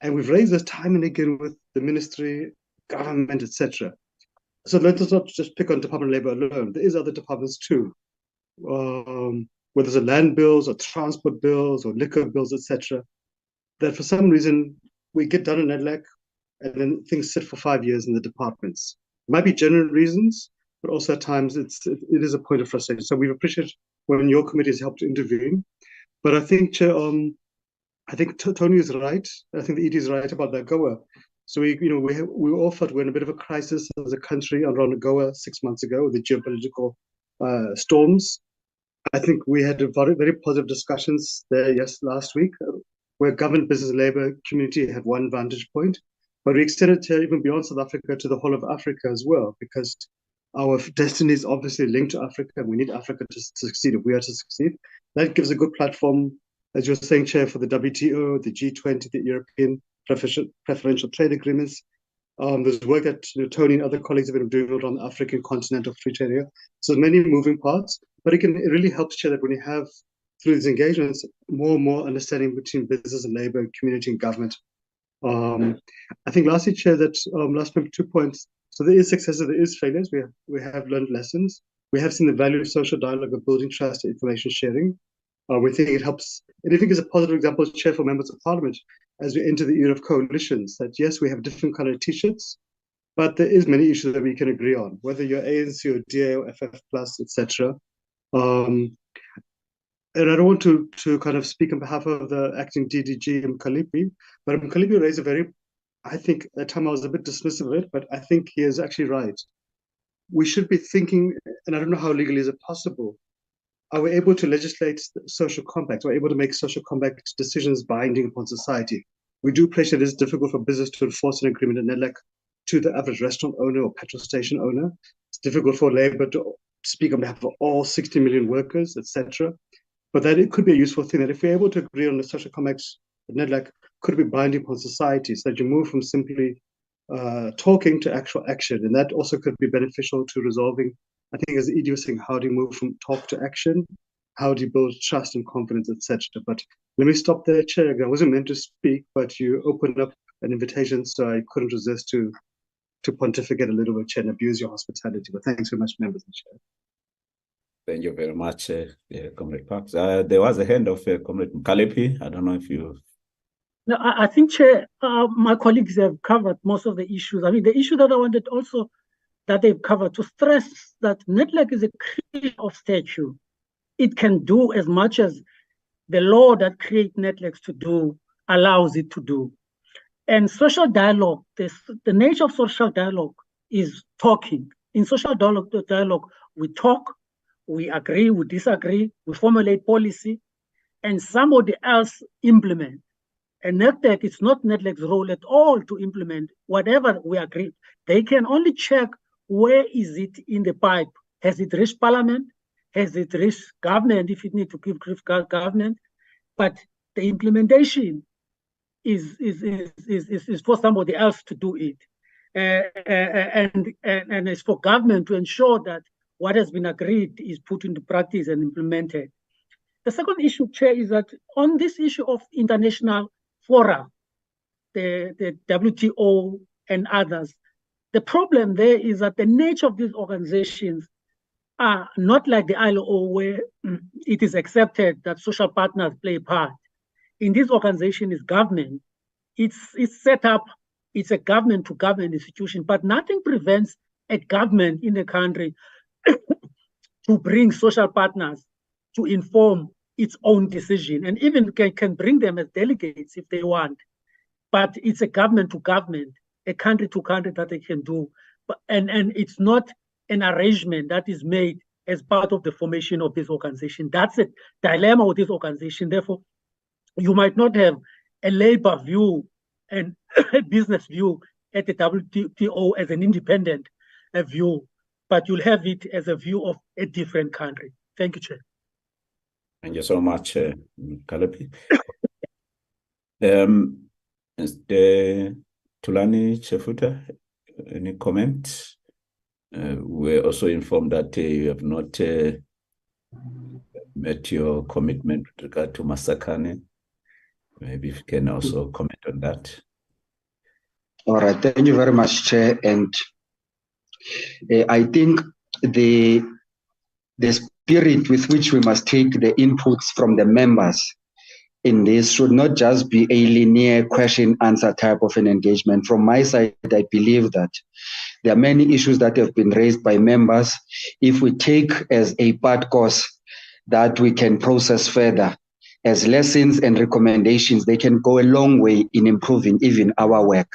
and we've raised this time and again with the ministry, government, etc. So let us not just pick on Department of Labour alone. There is other departments too, whether it's land bills or transport bills or liquor bills, etc. That for some reason we get done in Nedlac and then things sit for 5 years in the departments. It might be genuine reasons, but also at times it is a point of frustration. So we appreciate when your committee has helped to intervene. But I think, Chair, I think Tony is right. I think the ED is right about the AGOA. So we all thought we're in a bit of a crisis as a country around AGOA 6 months ago with the geopolitical storms. I think we had very, very positive discussions there last week, where government, business, labour community had one vantage point, but we extended to even beyond South Africa to the whole of Africa as well, because our destiny is obviously linked to Africa, and we need Africa to succeed if we are to succeed. That gives a good platform, as you're saying, Chair, for the WTO, the G20, the European preferential trade agreements. There's work that Tony and other colleagues have been doing around the African continental free trade area. So many moving parts, but it really helps, Chair, that when you have, through these engagements, more and more understanding between business and labour, community and government. I think lastly, Chair, that last 2 points. So there is successes, there is failures. We have learned lessons. We have seen the value of social dialogue, of building trust and information sharing. We think it helps, and I think it's a positive example, Chair, for members of Parliament as we enter the era of coalitions, that yes, we have different colored t-shirts, but there is many issues that we can agree on, whether you're ANC or DA or FF+, etc. And I don't want to kind of speak on behalf of the acting DDG, Mkalipi, but Mkalipi raised a very, I think at the time I was a bit dismissive of it, but I think he is actually right. We should be thinking, and I don't know how legally is it possible, are we able to legislate social compacts? Are we able to make social compact decisions binding upon society? We do appreciate it is difficult for business to enforce an agreement in Nedlac to the average restaurant owner or petrol station owner. It's difficult for Labour to speak on behalf of all 60 million workers, etc. But that it could be a useful thing that if we're able to agree on the social compacts in Nedlac, could be binding upon society, so that you move from simply talking to actual action. And that also could be beneficial to resolving, I think, as Edie was saying, how do you move from talk to action? How do you build trust and confidence, etc.? But let me stop there, Chair. I wasn't meant to speak, but you opened up an invitation, so I couldn't resist to pontificate a little bit, Chair, and abuse your hospitality. But thanks very much, members and Chair. Thank you very much, Comrade Parks. There was a hand of Comrade Mkalipi. I don't know if you... No, I think, Chair, my colleagues have covered most of the issues. I mean, the issue that I wanted also that they've covered, to stress that Nedlac is a creature of statute. It can do as much as the law that creates Nedlac to do allows it to do. And social dialogue, the nature of social dialogue is talking. In social dialogue, we talk, we agree, we disagree, we formulate policy, and somebody else implement. And Nedlac, it's not Nedlac's role at all to implement whatever we agree. They can only check where is it in the pipe. Has it reached Parliament? Has it reached government if it needs to give government? But the implementation is for somebody else to do it. And it's for government to ensure that what has been agreed is put into practice and implemented. The second issue, Chair, is that on this issue of international fora, the WTO and others, the problem there is that the nature of these organizations are not like the ILO, where it is accepted that social partners play a part. In this organization is government. It's set up, it's a government to government institution, but nothing prevents a government in the country to bring social partners to inform its own decision, and even can bring them as delegates if they want. But it's a government to government, a country to country that they can do. But, and it's not an arrangement that is made as part of the formation of this organization. That's a dilemma with this organization. Therefore, you might not have a labor view and a business view at the WTO as an independent view, but you'll have it as a view of a different country. Thank you, Chair. Thank you so much, Kalapi. Tulani Chefuta, any comments? We're also informed that you have not met your commitment with regard to Masakane. Maybe if you can also comment on that. All right, thank you very much, Chair. And I think the spirit with which we must take the inputs from the members in this should not just be a linear question-answer type of an engagement. From my side, I believe that there are many issues that have been raised by members. If we take as a part course that we can process further as lessons and recommendations, they can go a long way in improving even our work.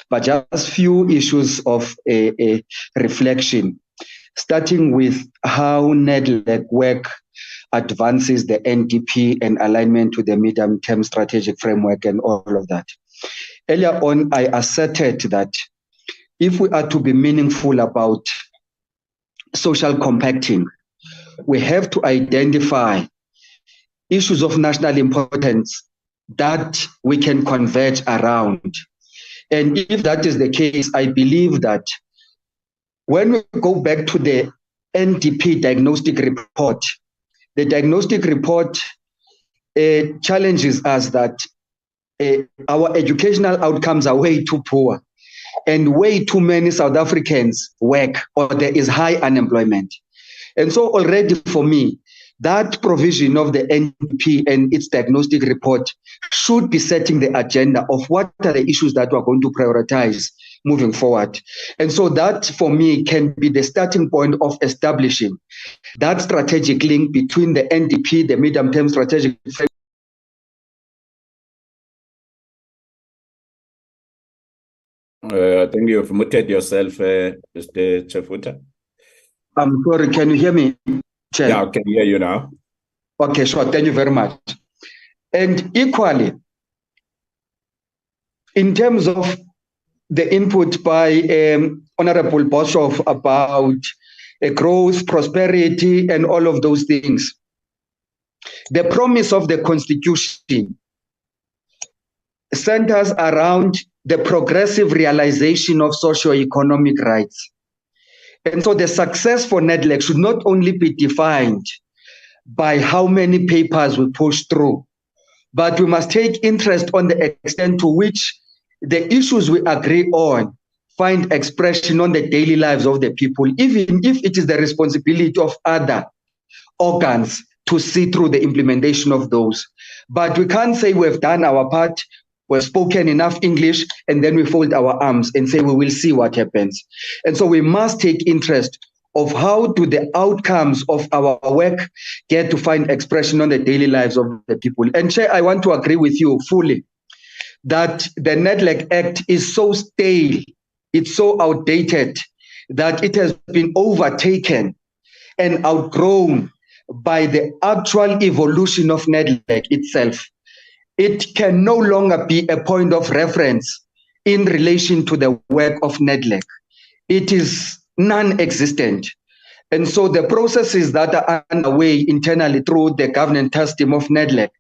But just few issues of a reflection, starting with how Nedlac work advances the NDP and alignment to the medium-term strategic framework and all of that. Earlier on, I asserted that if we are to be meaningful about social compacting, we have to identify issues of national importance that we can converge around. And if that is the case, I believe that when we go back to the NDP diagnostic report, the diagnostic report challenges us that our educational outcomes are way too poor and way too many South Africans work or there is high unemployment. And so already for me, that provision of the NDP and its diagnostic report should be setting the agenda of what are the issues that we're going to prioritize moving forward. And so that for me can be the starting point of establishing that strategic link between the NDP, the medium-term strategic framework. I think you've muted yourself, Mr. Chefuta. I'm sorry, can you hear me, Chair? Yeah, I can hear you now. Okay, sure. Thank you very much. And equally, in terms of the input by Honorable Boshoff about growth, prosperity, and all of those things, the promise of the Constitution centers around the progressive realization of socio-economic rights. And so the success for Nedlac should not only be defined by how many papers we push through, but we must take interest on the extent to which the issues we agree on find expression on the daily lives of the people, even if it is the responsibility of other organs to see through the implementation of those. But we can't say we've done our part, we've spoken enough English, and then we fold our arms and say we will see what happens. And so we must take interest of how do the outcomes of our work get to find expression on the daily lives of the people. And Chair, I want to agree with you fully that the Nedlac Act is so stale, it's so outdated, that it has been overtaken and outgrown by the actual evolution of Nedlac itself. It can no longer be a point of reference in relation to the work of Nedlac. It is non-existent. And so the processes that are underway internally through the governance task team of Nedlac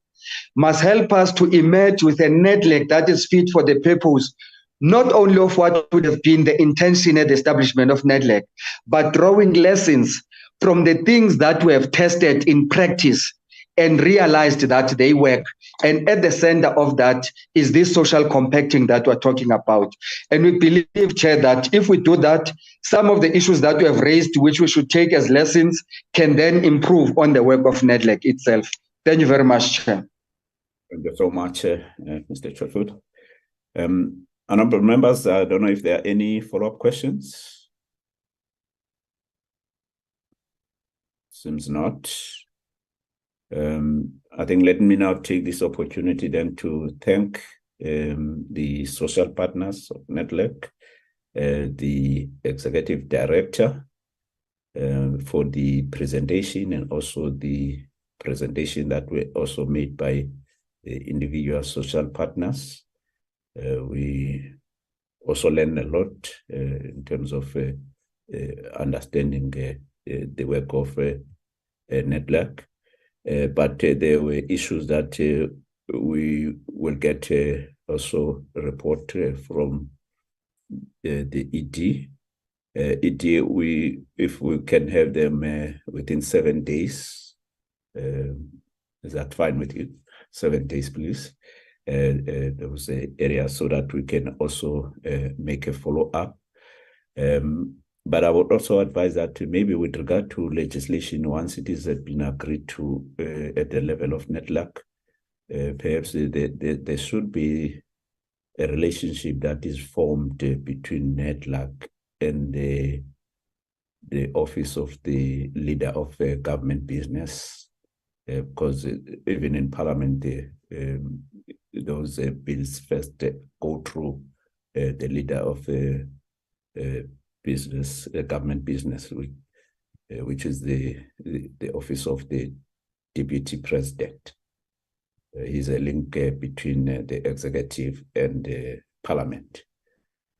must help us to emerge with a Nedlac that is fit for the purpose, not only of what would have been the intention at the establishment of Nedlac, but drawing lessons from the things that we have tested in practice and realized that they work. And at the center of that is this social compacting that we're talking about. And we believe, Chair, that if we do that, some of the issues that we have raised, which we should take as lessons, can then improve on the work of Nedlac itself. Thank you very much, Chair. Thank you so much, Mr. Chofut. Honorable members, I don't know if there are any follow-up questions. Seems not. I think let me now take this opportunity then to thank the social partners of Nedlac, the executive director for the presentation, and also the presentation that were also made by the individual social partners. We also learned a lot in terms of understanding the work of Nedlac. but there were issues that we will get also a report from the ED. ED, if we can have them within 7 days, is that fine with you? 7 days, please. Those areas so that we can also make a follow-up. But I would also advise that maybe with regard to legislation, once it has been agreed to at the level of Nedlac, perhaps there should be a relationship that is formed between Nedlac and the office of the leader of government business, because even in Parliament, those bills first go through the leader of business, government business, which is the office of the deputy president. He's a link between the executive and the Parliament.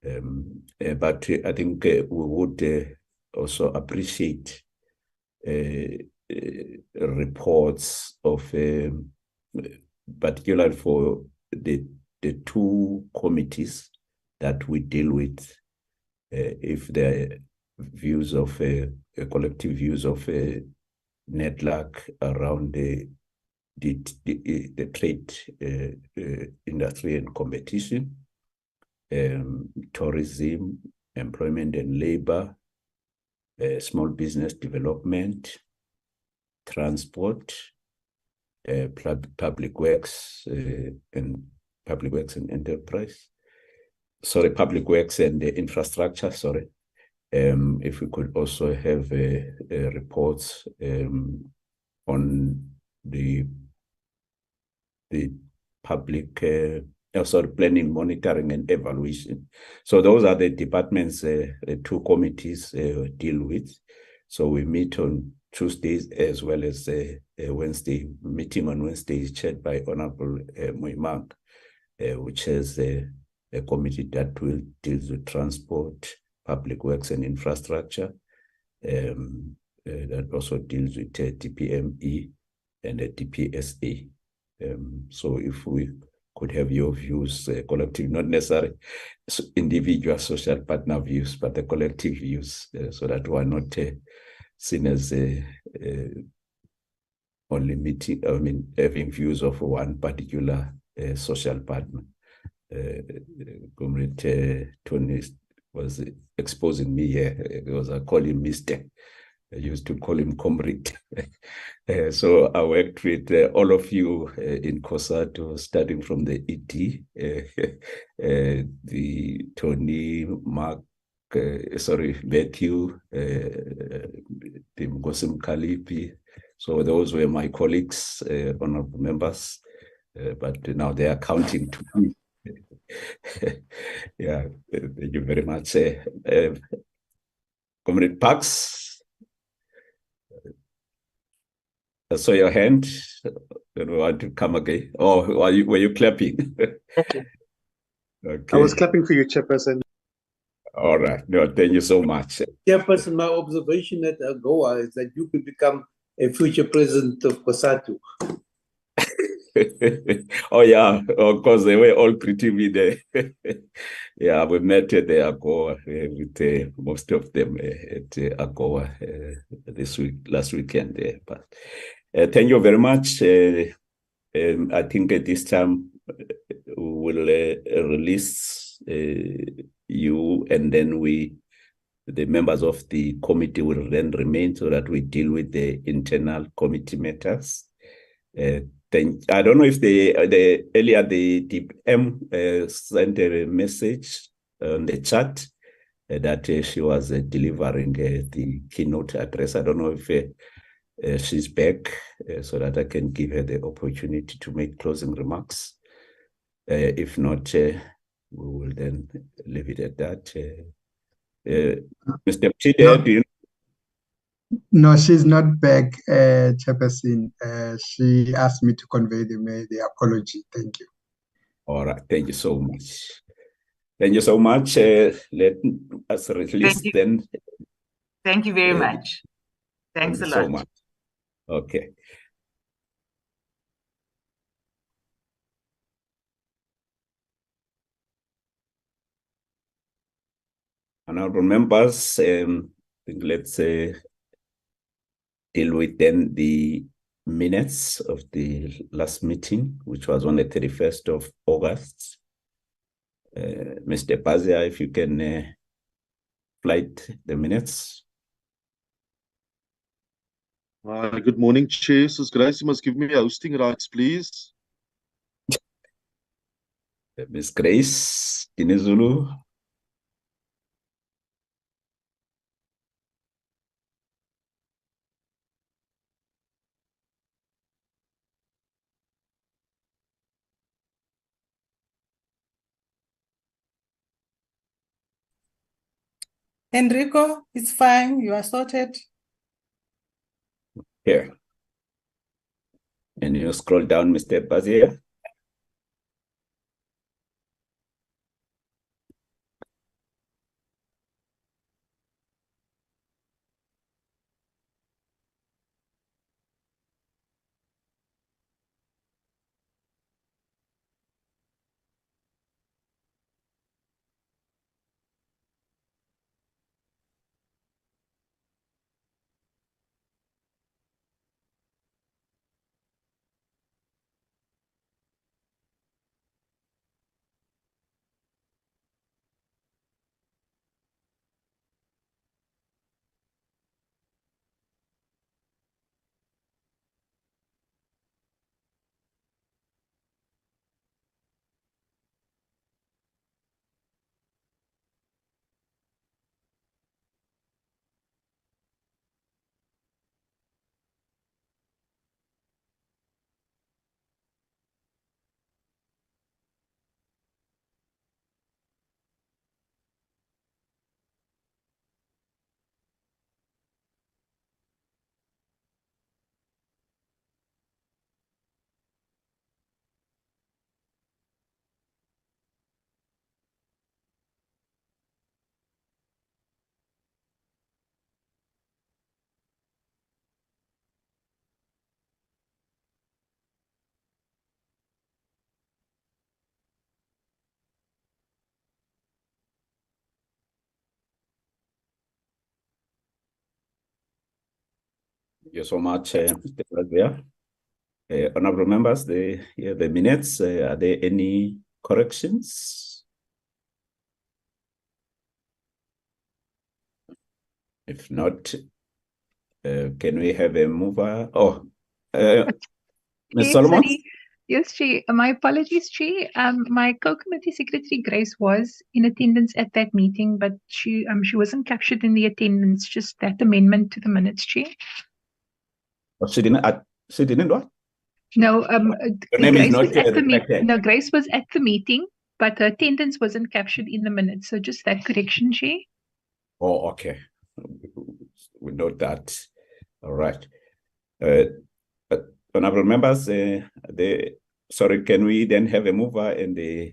But I think we would also appreciate reports of, particularly for the two committees that we deal with, if there are views of collective views of Nedlac around the trade industry and competition, tourism, employment and labor, small business development, transport, public works and enterprise. Sorry, public works and infrastructure. Sorry. If we could also have reports on the public planning, monitoring and evaluation. So those are the departments the two committees deal with. So we meet on Tuesdays as well as Wednesday. Meeting on Wednesday is chaired by Honorable Moimang, which has a committee that will deal with transport, public works and infrastructure. That also deals with DPME and DPSA. So if we could have your views, collective, not necessarily individual social partner views, but the collective views, so that we're not seen as only meeting, having views of one particular social partner. Comrade Tony was exposing me here because I call him Mr. I used to call him comrade. So I worked with all of you in COSATU, starting from the ED, the Tony, Mark, Matthew, the Ngosim Kalipi. So those were my colleagues, honorable members, but now they are counting to me. Yeah, thank you very much. Comrade Parks. I saw your hand. Don't want to come again. Oh, were you clapping? Okay. Okay. I was clapping for you, Chairperson. All right. No, thank you so much. Chairperson, my observation at AGOA is that you could become a future president of COSATU. Oh, yeah. Of course, they were all pretty me there. Yeah, we met at the AGOA with most of them at AGOA last weekend. But thank you very much. I think at this time we will release you, and then the members of the committee will then remain so that we deal with the internal committee matters. I don't know if earlier the DPM sent a message on the chat that she was delivering the keynote address. I don't know if she's back, so that I can give her the opportunity to make closing remarks. If not, we will then leave it at that. Mr. Chide, do you? No, she's not back, Chairperson. She asked me to convey the apology. Thank you. All right. Thank you so much. Thank you so much. Let us release then. Thank you very much. Thanks a lot. So much. Okay. Honorable members, let's deal with then the minutes of the last meeting, which was on the 31st of August. Mr. Pazia, if you can flight the minutes. Good morning, Chair. Ms. Grace, you must give me hosting rights, please. Ms. Grace Dinizulu. Enrico, it's fine. You are sorted. Here. And you scroll down, Mr. Pazia. Thank you so much, Mr. Pazia. Honorable members, the minutes, are there any corrections? If not, can we have a mover? Oh, Ms. Solomon? Sorry. Yes, Chair. My apologies, Chair. My co-committee secretary, Grace, was in attendance at that meeting, but she wasn't captured in the attendance, just that amendment to the minutes, Chair. Oh, she didn't what? No, Your name is Grace not was at the reflected. No, Grace was at the meeting, but her attendance wasn't captured in the minutes. So just that correction, Chair. Oh, okay. We note that. All right. Honorable members, sorry, can we then have a mover and the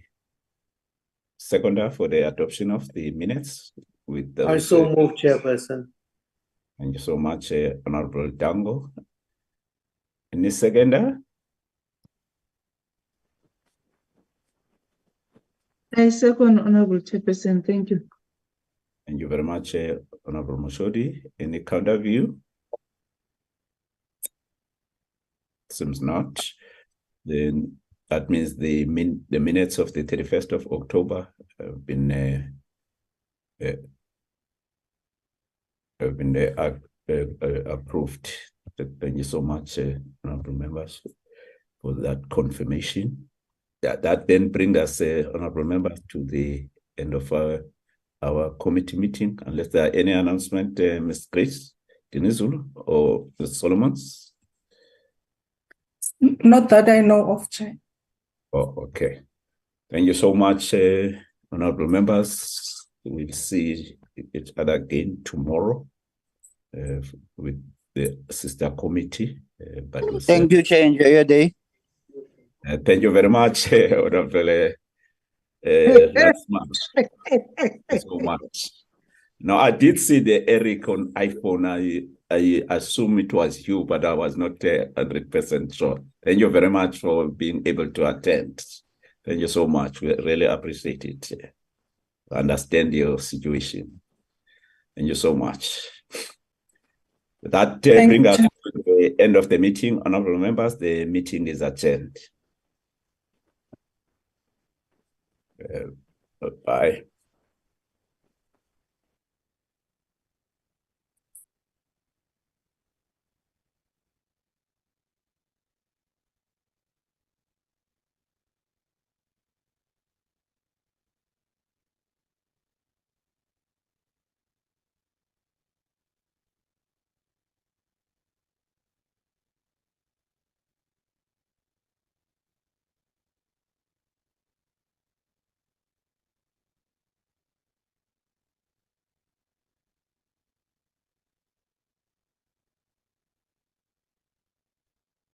seconder for the adoption of the minutes? With those, I so move, Chairperson. Thank you so much, Honorable Dango. Any seconder? I second, Honorable Chairperson. Thank you. Thank you very much, Honorable Moshodi. Any counter view? Seems not. Then that means the minutes of the 31st of October have been approved. Thank you so much, honorable members, for that confirmation. That then brings us, honorable members, to the end of our committee meeting. Unless there are any announcement, Ms. Grace Dinizulu or Ms. Solomons? Not that I know of, Chair. Oh, okay. Thank you so much, honorable members. We'll see each other again tomorrow with the sister committee. Thank you, Chair. Enjoy your day. Thank you very much, honorable Thank you so much. Now, I did see the Eric on iPhone. I assume it was you, but I was not 100% sure. Thank you very much for being able to attend. Thank you so much. We really appreciate it. Understand your situation. Thank you so much. That brings us to the end of the meeting. Honorable members, the meeting is adjourned. Bye.